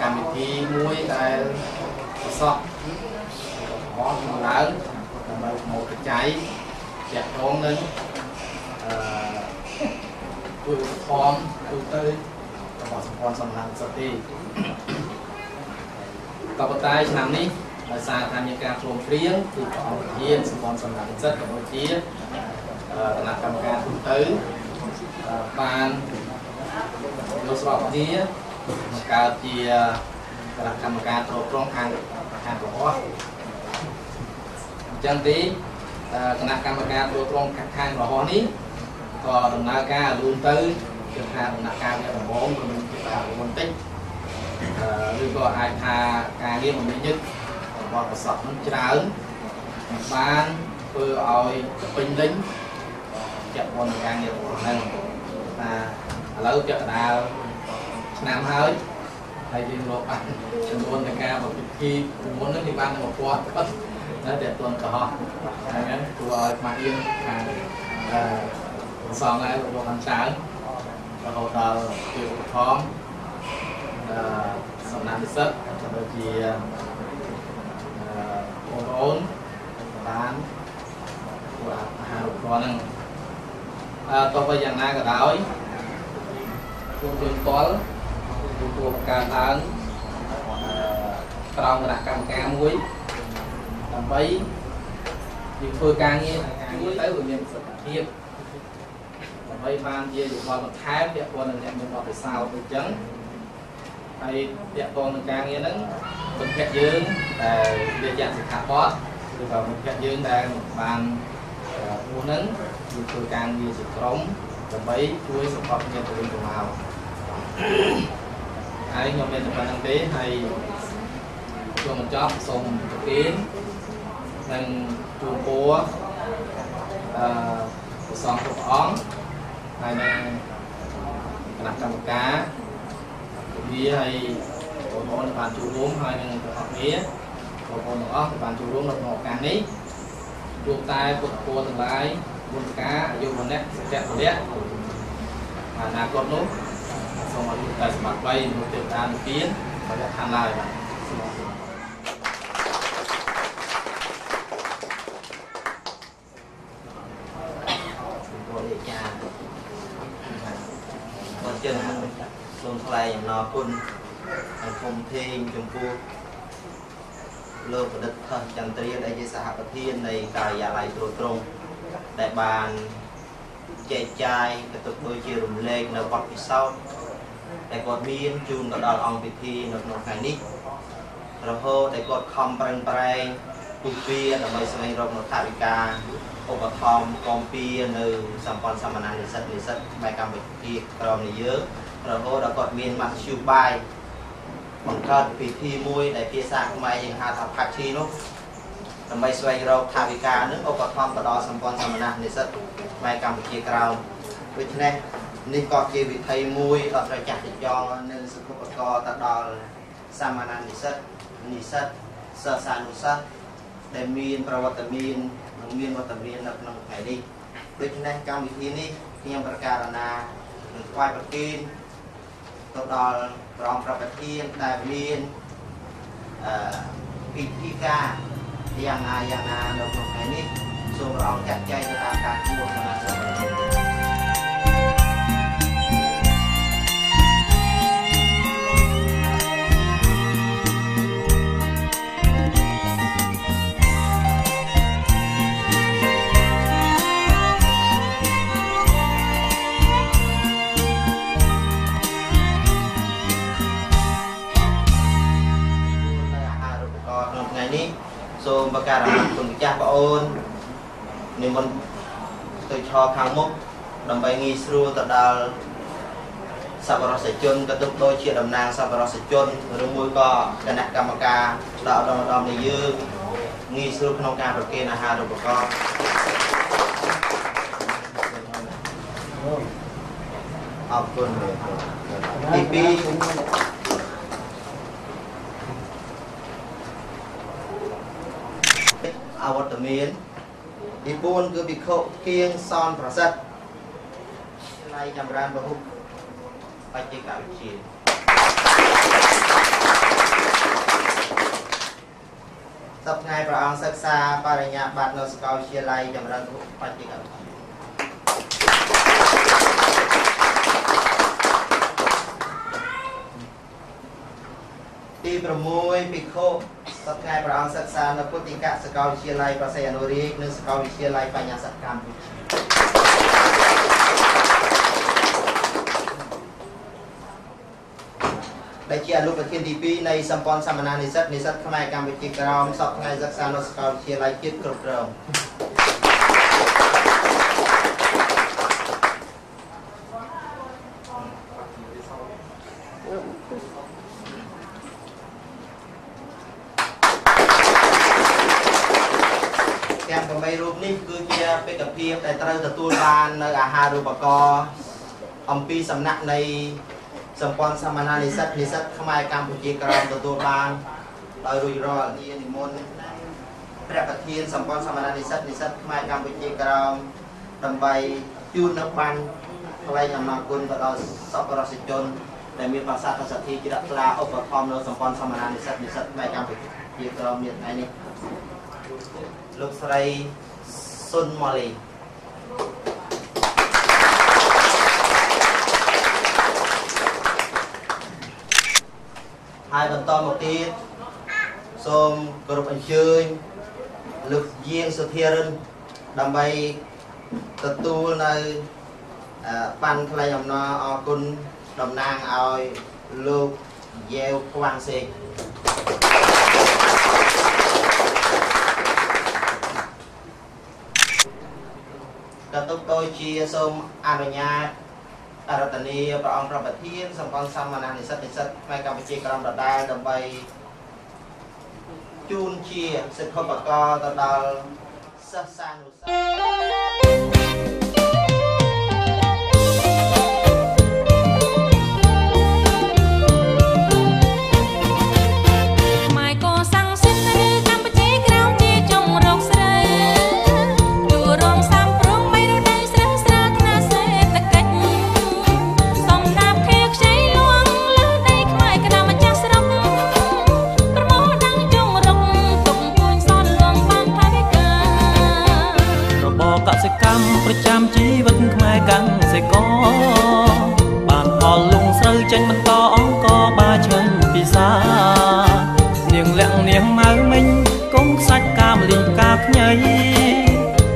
កម្មវិធីមួយដែលប្រសពអស់ឡើងដើម្បីមកកចៃចាក់ត្រង់នឹងជួយឧបត្ថម្ភទូទៅរបស់សម្ព័ន្ធសំណាក់សិទ្ធិក៏ប៉ុន្តែឆ្នាំនេះដោយសារថាមានការព្រមព្រៀងពីព្រះអង្គប្រធានសម្ព័ន្ធសំណាក់សិទ្ធិកម្ពុជាគណៈកម្មការទូទៅបានយកស្របគ្នាបង្កើតជាគណៈកម្មការត្រួតត្រងខាងរបស់អញ្ចឹងទេគណៈកម្មការត្រួតត្រងខាងរបស់នេះក៏ដំណើរការលូនទៅគឺថាដំណាក់កាលអ្នកដំបងមិនជាការបន្តិចឬក៏អាចថាការងារមិនមានញឹករបស់ប្រសពនឹងច្រើនបានធ្វើឲ្យពេញលេញចាក់ព័ន្ធការងាររបស់ហ្នឹងថាឥឡូវពាក់កណ្ដាលឆ្នាំហើយយើងរកបានចំនួននៃការពិធីមុននេះបានមកពាត់នៅតែទាន់កុហកហ្នឹងគួរឲ្យមកយើងខាងសងហើយលោកខាងច្រើនរហូតដល់ជាឧបត្ថម្ភសំណាក់និស្សិតដូចជាបងប្អូនបានគួរអាហារូបករណ៍ហ្នឹងតោះបីយ៉ាងណាក៏ដោយពួកយើងផ្ទាល់ទទួលបង្កើតឡើងក្រោមគណៈកម្មការមួយដើម្បីយើងធ្វើការងារជួយទៅវាមានប្រសិទ្ធភាពដើម្បីបានជាយោបល់បន្ថែមពាក់ព័ន្ធនឹងអ្នកមានបទពិសោធន៍ដូចចឹងហើយពាក់ព័ន្ធនឹងការងារហ្នឹងមិត្តភក្តិយើងដែលវិទ្យាសិក្ខាបទឬក៏មិត្តភក្តិយើងដែលបានមួយហ្នឹងគឺធ្វើការងារជាក្រុមដើម្បីជួយសង្កត់គ្នាទៅវិញទៅមកហើយខ្ញុំមានតែប៉ុណ្្នឹងទេហើយចូលបញ្ចប់សូមប្រទាននិងជូនពរព្រះសង្ឃគ្រប់អង្គហើយនឹងគណៈកម្មការវាហើយបងប្អូនបានចូលរួមហើយនឹងទាំងអស់គ្នាបងប្អូនទាំងអស់បានចូលរួមនៅក្នុងឱកាសនេះជួបតែពុទ្ធពរទាំងឡាយបុណ្យការអាយុវណ្ណៈសុខៈពលៈអនាគតនោះសូមឲ្យតែសម្បត្តិ3នោះទេវតានិព្វានបរិយាឋានឡើយបាទសូម អំណរគុណអង្គធំធេងចំពោះលោកបណ្ឌិតខុសចន្ទ្រាដែលជាសហប្រធាននៃការិយាល័យត្រួតត្រងដែលបានចែកចាយក៏ទុកដូចជារំលែកនៅបទពិសោធន៍ដែលគាត់មានជូនទៅដល់អង្គពិធីនៅក្នុងថ្ងៃនេះរហូតតែគាត់ខំប្រឹងប្រែងពុះពៀដើម្បីស្វែងរកនូវថវិកាឧបត្ថម្ភកំពីនៅសម្ព័ន្ធសមានានិស្សិតផ្នែកកម្ពុជាក្រមនេះយើងរហូតដល់គាត់មានមធ្យោបាយបង្កើតពិធីមួយដែលភាសាខ្មែរយើងហៅថាផាឈីនោះដើម្បីស្វែងរកថវិកានឹងឧបត្ថម្ភទៅដល់សម្ព័ន្ធសមានានិស្សិតផ្នែកកម្ពុជាក្រមដូច្នេះនេះក៏ជាវិធីមួយដ៏ត្រូវចាស់ចងនៅសុខុបករទៅដល់សមានានិស្សិតសិស្សានុសិស្សដែលមានប្រវត្តិមាននិងមានវត្តមាននៅក្នុងថ្ងៃនេះដូច្នេះកម្មវិធីនេះខ្ញុំប្រកាសណានឹងថ្វាយប្រគេនទៅដល់ព្រះអង្គប្រប្រធានដែលមានពិធីការយ៉ាងណានៅក្នុងថ្ងៃនេះសូមព្រះអង្គចាត់ចែងទៅតាមការគួរសមត្ថភាពសូមប្រកាសគុណម្ចាស់បងអូននិមន្តទៅឆោខាងមុខដើម្បីងាយស្រួលទៅដល់សប្បុរសជនក៏ទុកដូចជាតំណាងសប្បុរសជនឬមួយក៏គណៈកម្មការដល់ឧត្តមនៃយើងងាយស្រួលក្នុងការប្រគេនអាហារូបករណ៍អរគុណទី2អវត្តមានទី4គឺភិក្ខុគៀងសនប្រសិទ្ធឡៃចម្រើនពហុបច្ចេកវិទ្យាសប្តាហ៍ព្រះអង្គសិក្សាបរិញ្ញាបត្រនៅសាកលវិទ្យាល័យចម្រើនពហុបច្ចេកវិទ្យាទី6ភិក្ខុសប្តាហ៍ព្រះអង្គសិក្សានៅពុទ្ធិកសាកលវិទ្យាល័យប្រសិទ្ធអនុរាជនិងសាកលវិទ្យាល័យបញ្ញាសិទ្ធិកម្ពុជាដែលជាអនុប្រធានទី2នៃសម្ព័ន្ធសមានានិស្សិតខ្មែរកម្ពុជាក្រមសប្តាហ៍សិក្សានៅសាកលវិទ្យាល័យជាតិគ្រប់គ្រងរូបនេះគឺជាបេក្ខភាពដែលត្រូវទទួលបាននៅអាហារូបករណ៍អំពីសំណាក់នៃសម្ព័ន្ធសមានានិស្សិតខ្មែរកម្ពុជាក្រមទទួលបានដោយរួចរាល់និមន្តព្រះប្រធានសម្ព័ន្ធសមានានិស្សិតខ្មែរកម្ពុជាក្រមដើម្បីជូននៅបានថ្លែងអំណរគុណទៅដល់សប្បុរសជនដែលមានប្រសាទសទ្ធាជ្រះថ្លាឧបត្ថម្ភនៅសម្ព័ន្ធសមានានិស្សិតខ្មែរកម្ពុជាក្រមមានថ្ងៃនេះលោកស្រីសុនម៉ាលីហើយបន្តមកទៀតសូមគោរពអញ្ជើញលោកយាងសុធារិនដើម្បីទទួលនៅបានថ្លែងអំណរអរគុណតំណាងឲ្យលោកយ៉ែវខ្វាំងសេកក៏ទុកដូចជាសូមអនុញ្ញាតអរតនីព្រះអង្គប្រប្រធានសម្ព័ន្ធសមានានិស្សិតខ្មែរកម្ពុជាក្រមដដែលដើម្បីជូនជាសិទ្ធិបកទៅដល់សិស្សានុសិស្សប្រចាំ ពិសានាងលាក់នាងម៉ៅមិញកុំខ្សាច់កាមលីកាខ្ញី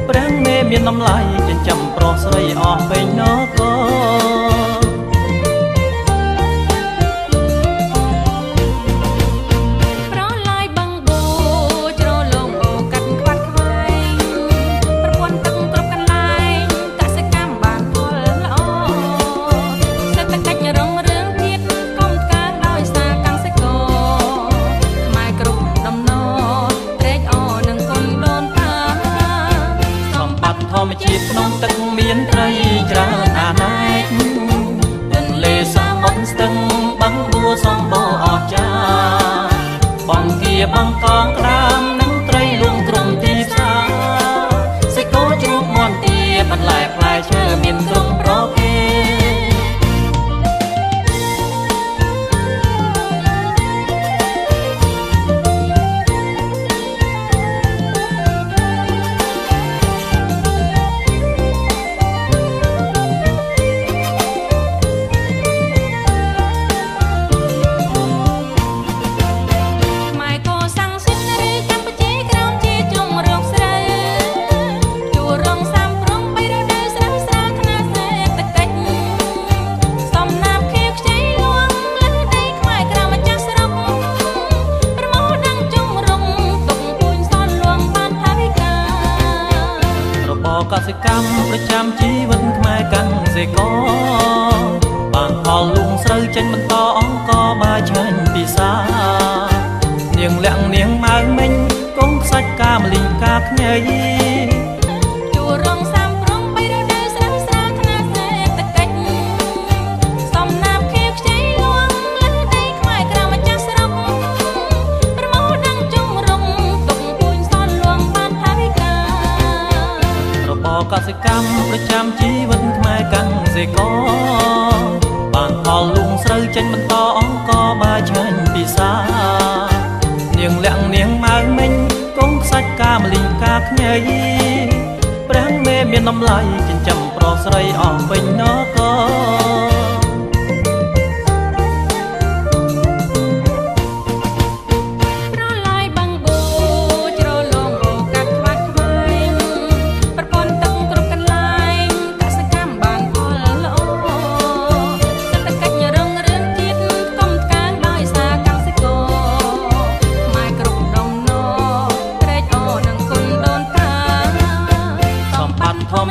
ព្រះមេមានតម្លៃចិញ្ចឹមប្រុសស្រីអស់ពេញនគរជាតិក្នុងទឹកមានត្រីច្រើនអាណែកទន្លេសមុទ្រស្ទឹងបឹងបួសម្បូរអស្ចារ្យបងគាបងកងក្រាមនិងត្រីលួងទ្រង់ទីផ្សារសេចក្ដីជួបមន់ទាបន្លែផ្លែឈើមានគ្រប់ប្រភេទកសិកម្មប្រចាំជីវិតខ្មែរកាន់សេកបានផលលូងស្រូវចេញបន្តអង្គបាយឆ្ងាញ់ពិសានាងលាក់នាងម៉ៅមិញកុំខ្សាច់កាមលីកាខ្ញីជួររងសាំប្រងបីរដូវស្រាវស្រាវខ្នាសេដ្ឋកិច្ចសំណាបខៀវខ្ចីលួងលើដីខ្មែរក្រៅម្ចាស់ស្រុកប្រមូលដឹងជុំរងទុកពួយសនលួងបានថាវិការកសិកម្មប្រចាំជីវិតខ្មែរកាន់សេកបានផលលូងស្រូវចេញបន្តអង្គបាយឆ្ងាញ់ពិសានាងលាក់នាងម៉ៅមិញកុំខ្សាច់កាមលីកាខ្ញីព្រះមេមានតម្លៃចិញ្ចឹមប្រុសស្រីអស់ពេញនគ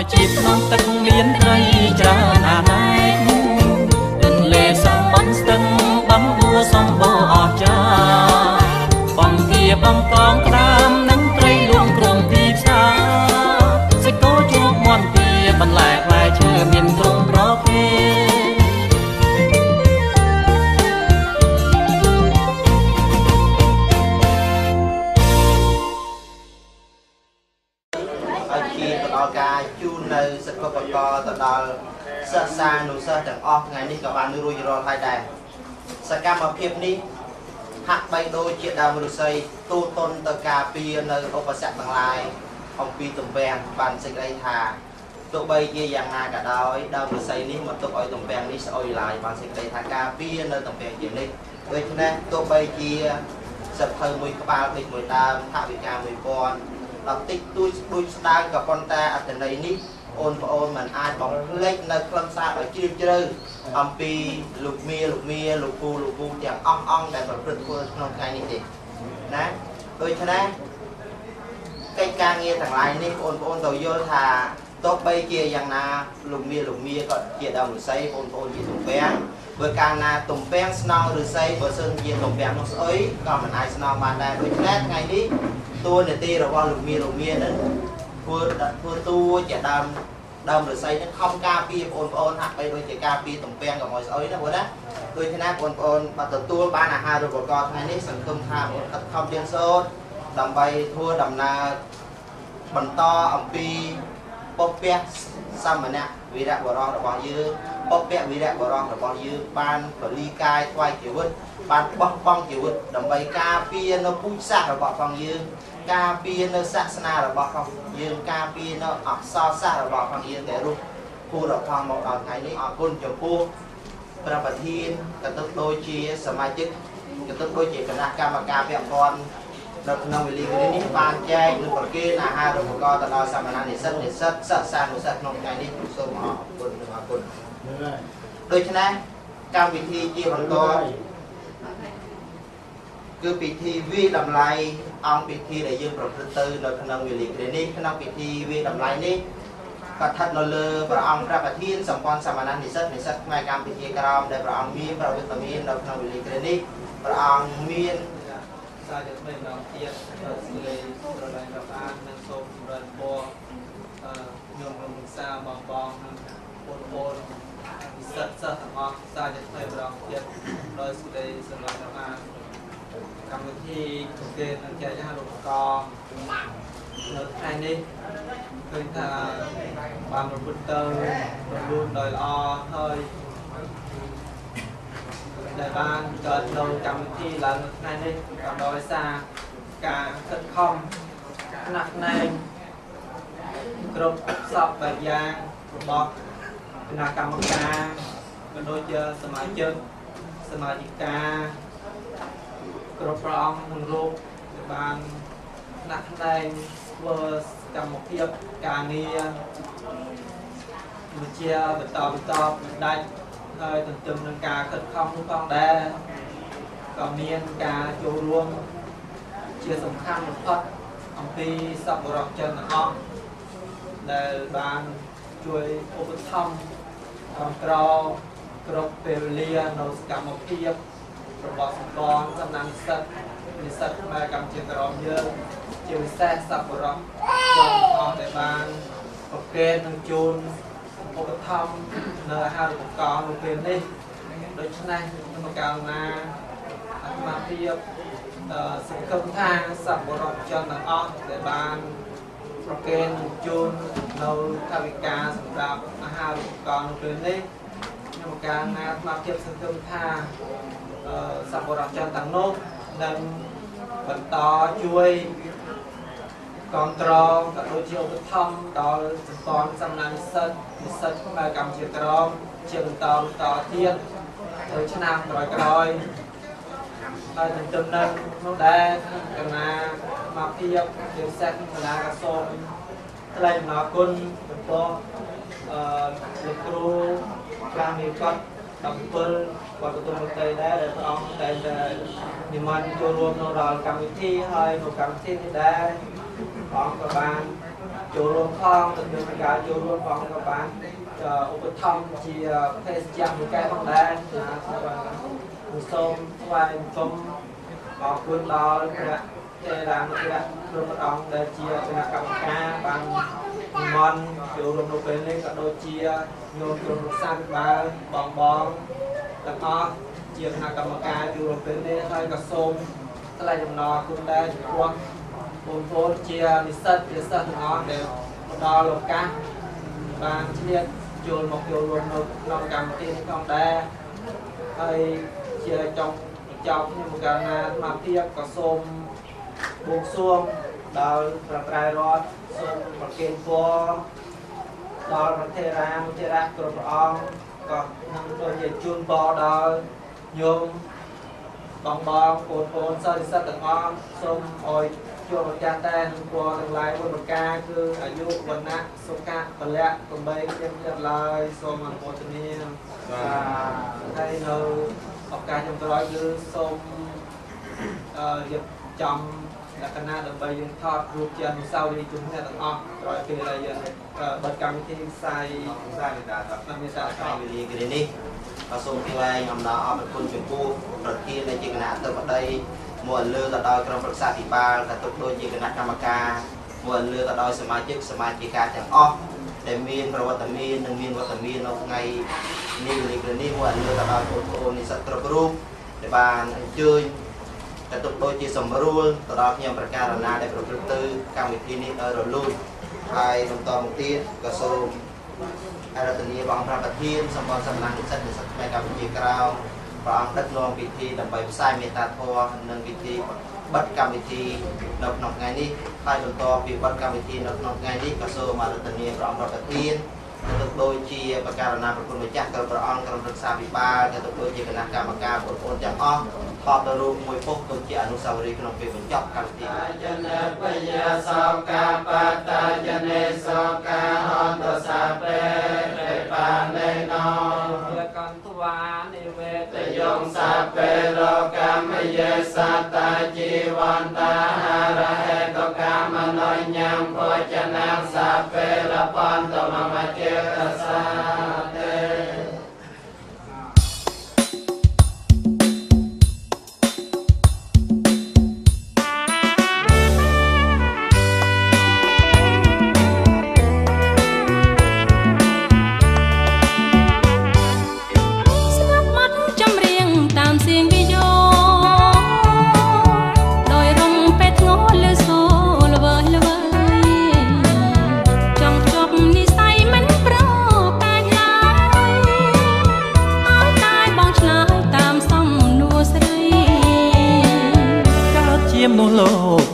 រជាតិក្នុងទឹកមានត្រីច្រើនអាណែកទន្លេសមុទ្រស្ទឹងបឹងបួសម្បូរអស្ចារ្យបងគាបងកងក្រាមនិងត្រីលួងទ្រង់ទីផ្សារសេចក្ដីជួបមន់ទាបន្លែផ្លែឈើមានគ្រប់ប្រភេទការជូននៅសិក្ខាបទទៅដល់សិស្សានុសិស្សទាំងអស់ថ្ងៃនេះក៏បានរួចរាល់ហើយដែរសកម្មភាពនេះហាក់បីដូចជាដើមឫស្សីទូតនទៅការពារនៅឧបសគ្គទាំងឡាយអំពីទំពាំងបានសេចក្តីថាទោះបីជាយ៉ាងណាក៏ដោយដើមឫស្សីនេះមកទុកឲ្យទំពាំងនេះស្អុយឡើយបានសេចក្តីថាការពារនៅទំពាំងជានិច្ចដូច្នេះទោះបីជាសភៅមួយក្បាលដូចមួយដើមថាវិការ 1000 ដល់តិចទួយដូចស្ដើងក៏ប៉ុន្តែអត្ថន័យនេះបងប្អូនមិនអាចបំភ្លេចនៅខ្លឹមសារដ៏ជ្រាលជ្រៅអំពីលោកមាលោកពូទាំងអស់អង្គដែលប្រព្រឹត្តធ្វើក្នុងថ្ងៃនេះទេណាដូច្នេះកិច្ចការងារទាំងឡាយនេះបងប្អូនត្រូវយល់ថាទោះបីជាយ៉ាងណាលោកមាក៏ជាដើមឫស្សីបងប្អូនជាទំពាំងបើកាលណាទំពាំងស្នងឫស្សីបើសិនជាទំពាំងនោះស្អុយក៏មិនអាចស្នងបានដែរដូច្នេះថ្ងៃនេះតួនាទីរបស់លោកមានឹងធ្វើតួជាដើមឫស្សីនឹងខំការពារបងប្អូនហាក់បីដូចជាការពារទំពាំងកុំឲ្យស្អុយណាបងណាដូច្នេះបងប្អូនបើទទួលបានអាហារូបករណ៍ថ្ងៃនេះសង្ឃឹមថាបងខិតខំរៀនសូត្រដើម្បីធ្វើដំណើរបន្តអំពីពុព្វសមណៈវីរៈបរោះរបស់យើងពុព្វវីរៈបរោះរបស់យើងបានពលីកាយថ្វាយជីវិតបានបោះបង់ជីវិតដើម្បីការពារនៅពូជសាសន៍របស់ផងយើងការពារនៅសាសនារបស់ផងយើងការពារនៅអក្សរសាស្ត្ររបស់ផងយើងដែលរស់គូរផងមកដល់ថ្ងៃនេះអរគុណចំពោះ ប្រពធានកតុដូចជាសមាជិកកតុដូចជាគណៈកម្មការពាក់ព័ន្ធនៅក្នុងវេលានេះបានចែកនិងប្រគេនអាហារូបករណ៍ទៅដល់សាមណនិស្សិតសិស្សានុសិស្សក្នុងថ្ងៃនេះសូមអរគុណអរគុណដូច្នេះកម្មវិធីជាបន្តគឺពិធីវាតម្លៃអង្គពិធីដែលយើងប្រព្រឹត្តទៅនៅក្នុងវេលានេះក្នុងពិធីវាតម្លៃនេះក៏ស្ថិតនៅលើព្រះអង្គព្រះប្រធានសម្ព័ន្ធសាមណនិស្សិតផ្នែកកម្ពុជាក្រោមដែលព្រះអង្គមានប្រវត្តិមាននៅក្នុងវេលានេះព្រះអង្គមានសាជាថ្មីម្ដងទៀតសិលេប្រឡាយរាប់អាននិងសូមចម្រើនពរញោមលោកសាបងនិងបងនិស្សិតសិស្សទាំងអស់សាជាថ្មីម្ដងទៀតដោយសេចក្តីសម្រាប់រាប់អានកម្មវិធីប្រកេននិងចែកអាហារូបករណ៍នៅថ្ងៃនេះឃើញថាបានប្រព្រឹត្តទៅរលូនដោយល្អហើយដែលបានកើតនៅកម្មវិធីឡើងនៅថ្ងៃនេះក៏ដោយសារការខិតខំណាស់ណែនគ្រប់សពបែបយ៉ាងរបស់គណៈកម្មការក៏ដូចជាសមាជិកសមាជិកាគ្រប់ព្រះអង្គនឹងរូបដែលបានណាស់ណែនធ្វើកម្មភាពការងារវិជាបន្តដាច់ហើយទន្ទឹមនឹងការខិតខំនោះផងដែរក៏មានការចូលរួមជាសំខាន់បំផុតអំពីសប្បុរសជនទាំងអស់ដែលបានជួយឧបត្ថម្ភគ្រប់គ្រងគ្រប់ពេលវេលានៅសកម្មភាពរបស់សម្ព័ន្ធសំណាងនិស្សិតខ្មែរកម្ពុជាក្រមយើងជាពិសេសសប្បុរសជនទាំងអស់ដែលបានប្រកេននិងជូនឧបត្ថម្ភនៅអាហារូបករណ៍នៅពេលនេះដូច្នេះខ្ញុំកាលណាអាត្មាភាពសង្ឃឹមថាសប្បុរសជនទាំងអស់ដែលបានប្រកេននិងជូននៅថវិកាសម្រាប់អាហារូបករណ៍នៅពេលនេះខ្ញុំកាលណាអាត្មាភាពសង្ឃឹមថាសប្បុរសជនទាំងនោះនឹងបន្តជួយគ្រប់គ្រងក៏ដូចជាឧបត្ថម្ភដល់សម្ព័ន្ធសំណាងនិស្សិតខ្មែរកម្ពុជាក្រមជាបន្តទៀតទៅឆ្នាំក្រោយហើយទន្ទឹមនឹងនោះដែរគណៈមកភាពជាពិសេសគណៈក៏សូមថ្លែងអំណរគុណចំពោះលោកគ្រូប្រាំនេះគាត់17គាត់ទទួលមន្ត្រីដែរដែលព្រះអង្គតែងតែនិមន្តចូលរួមនៅរាល់កម្មវិធីហើយនៅកម្មវិធីនេះដែរព្រះអង្គក៏បានចូលរួមផងទៅនឹងការចូលរួមព្រះអង្គក៏បានឧបត្ថម្ភជាភេសជ្ជៈមួយកែផងដែរសូមថ្វាយបង្គំអរគុណដល់ព្រះទេរានុព្រះគ្រប់ព្រះអង្គដែលជាគណៈកម្មការបាននិមន្តចូលរួមនៅពេលនេះក៏ដូចជាញោមក្រុមលោកសាស្ត្របាលបងទាំងអស់ជាគណៈកម្មការចូលរួមពេលនេះហើយក៏សូមថ្លែងអំណរគុណដែរចំពោះបងប្អូនជានិស្សិតទាំងអស់ដែលផ្ដល់ឱកាសបានឆ្លៀតចូលមកចូលរួមនៅក្នុងកម្មវិធីនេះផងដែរហើយជាចុងបញ្ចប់ខ្ញុំកាលណាអាត្មាភាពក៏សូមបួងសួងដល់ព្រះត្រៃរតន៍សូមប្រគេនពរដល់ព្រះថេរានុថេរៈគ្រប់ព្រះអង្គក៏នឹងដូចជាជូនពរដល់ញោមបងប្អូនសិស្សទាំងអស់សូមឲ្យជួបប្រចាំតែនឹងពរទាំងឡាយបុណ្យប្រការគឺអាយុវណ្ណៈសុខៈពលៈកំបីខ្ញុំទៀតឡើយសូមអនុមោទនាហើយនៅឱកាសចុងក្រោយគឺសូមរៀបចំលក្ខណៈដើម្បីយើងថតរូបជាអនុស្សាវរីយ៍ជូនអ្នកទាំងអស់ក្រោយពេលដែលយើងបិទកម្មវិធីផ្សាយមេតាថ្ងៃវេលាគ្រានេះក៏សូមថ្លែងអំណរអរគុណចំពោះប្រធាននៃជាគណៈអធិបតីមួយលើទៅដល់ក្រុមប្រឹក្សាពិបាលក៏ទុកដូចជាគណៈកម្មការមួយលើទៅដល់សមាជិកទាំងអស់ដែលមានប្រវត្តិមាននិងមានវត្តមាននៅថ្ងៃនេះវេលាគ្រានេះមួយលើទៅដល់បងប្អូននិស្សិតគ្រប់រូបដែលបានអញ្ជើញក៏ទុកដូចជាសម្រួលទៅដល់ខ្ញុំប្រការណាដែលប្រព្រឹត្តទៅកម្មវិធីនេះឲ្យរលូនហើយបន្តមកទៀតក៏សូមអរគុណបងប្រាប់ប្រធានសម្ព័ន្ធសំណាងនិស្សិតខ្មែរកម្ពុជាក្រោមព្រះអង្គដឹកនាំពិធីដើម្បីផ្សាយមេត្តាធម៌និងពិធីបិទកម្មវិធីនៅក្នុងថ្ងៃនេះហើយបន្តពីបិទកម្មវិធីនៅក្នុងថ្ងៃនេះក៏សូមអរគុណព្រះអង្គប្រធាន tục đôi chi và cả là một con chắc từ on cầm được xa bị ba cái tục đôi chi cái nát cả mà cả một con chẳng on thọ từ ruộng mùi phúc tôi chỉ anh sau đi cái việc mình chọc càng tiền chân bây giờ sau ca pata chân sau ca hòn đồ sa pe để bàn để nó con thua đi về để dùng sa pe lo cam bây giờ sa ta chi van ta ra he có cam mà nói nhang có chân sa pe là pan to mà chơi sa te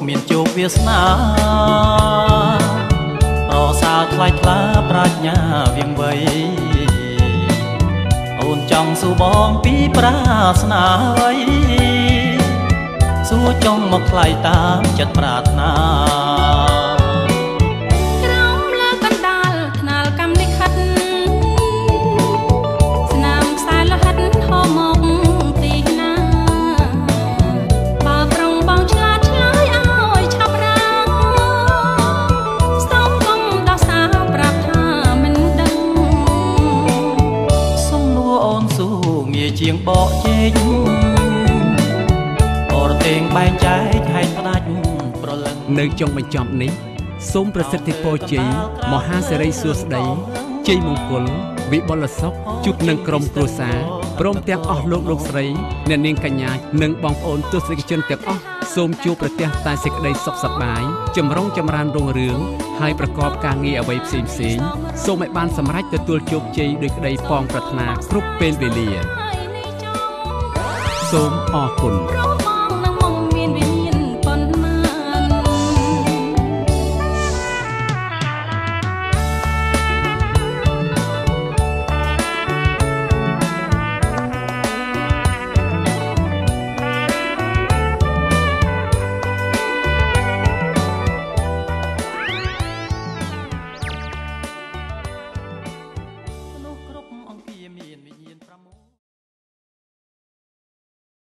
មានជោគវាសនាប្រសាថ្លៃថ្លាប្រាជ្ញាវាងវៃអូនចង់សួរបងពីប្រាថ្នាអ្វីសួរចង់មកថ្លៃតាមចិត្តប្រាថ្នាក្រោមលើកណ្ដាលថ្នាលកម្មនិខិតស្នាមខ្សែលោហិតហូរមកទីណាបើប្រុងបងឆ្លាតឆ្លើយឲ្យឆាប់រាសូមកុំដោះសារប្រាប់ថាមិនដឹងសំណួរអូនសួរងាយជាងបកជែកបរទេសបែងចែកហែកផ្ដាច់ប្រលឹងនៅចុងបញ្ចប់នេះសូមប្រសិទ្ធិពរជ័យមហាសិរីសួស្តីជ័យមង្គលវិបុលសុខជួបនឹងក្រុមគ្រួសារព្រមទាំងអស់លោកស្រីអ្នកនាងកញ្ញានិងបងប្អូនទស្សនិកជនទាំងអស់សូមជួបប្រទះតែសេចក្តីសុខសប្បាយចម្រុងចម្រើនរុងរឿងហើយប្រកបការងារអ្វីផ្សេងសូមឲ្យបានសម្រេចទទួលជោគជ័យដោយក្តីប៉ងប្រាថ្នាគ្រប់ពេលវេលាសូមអរគុណ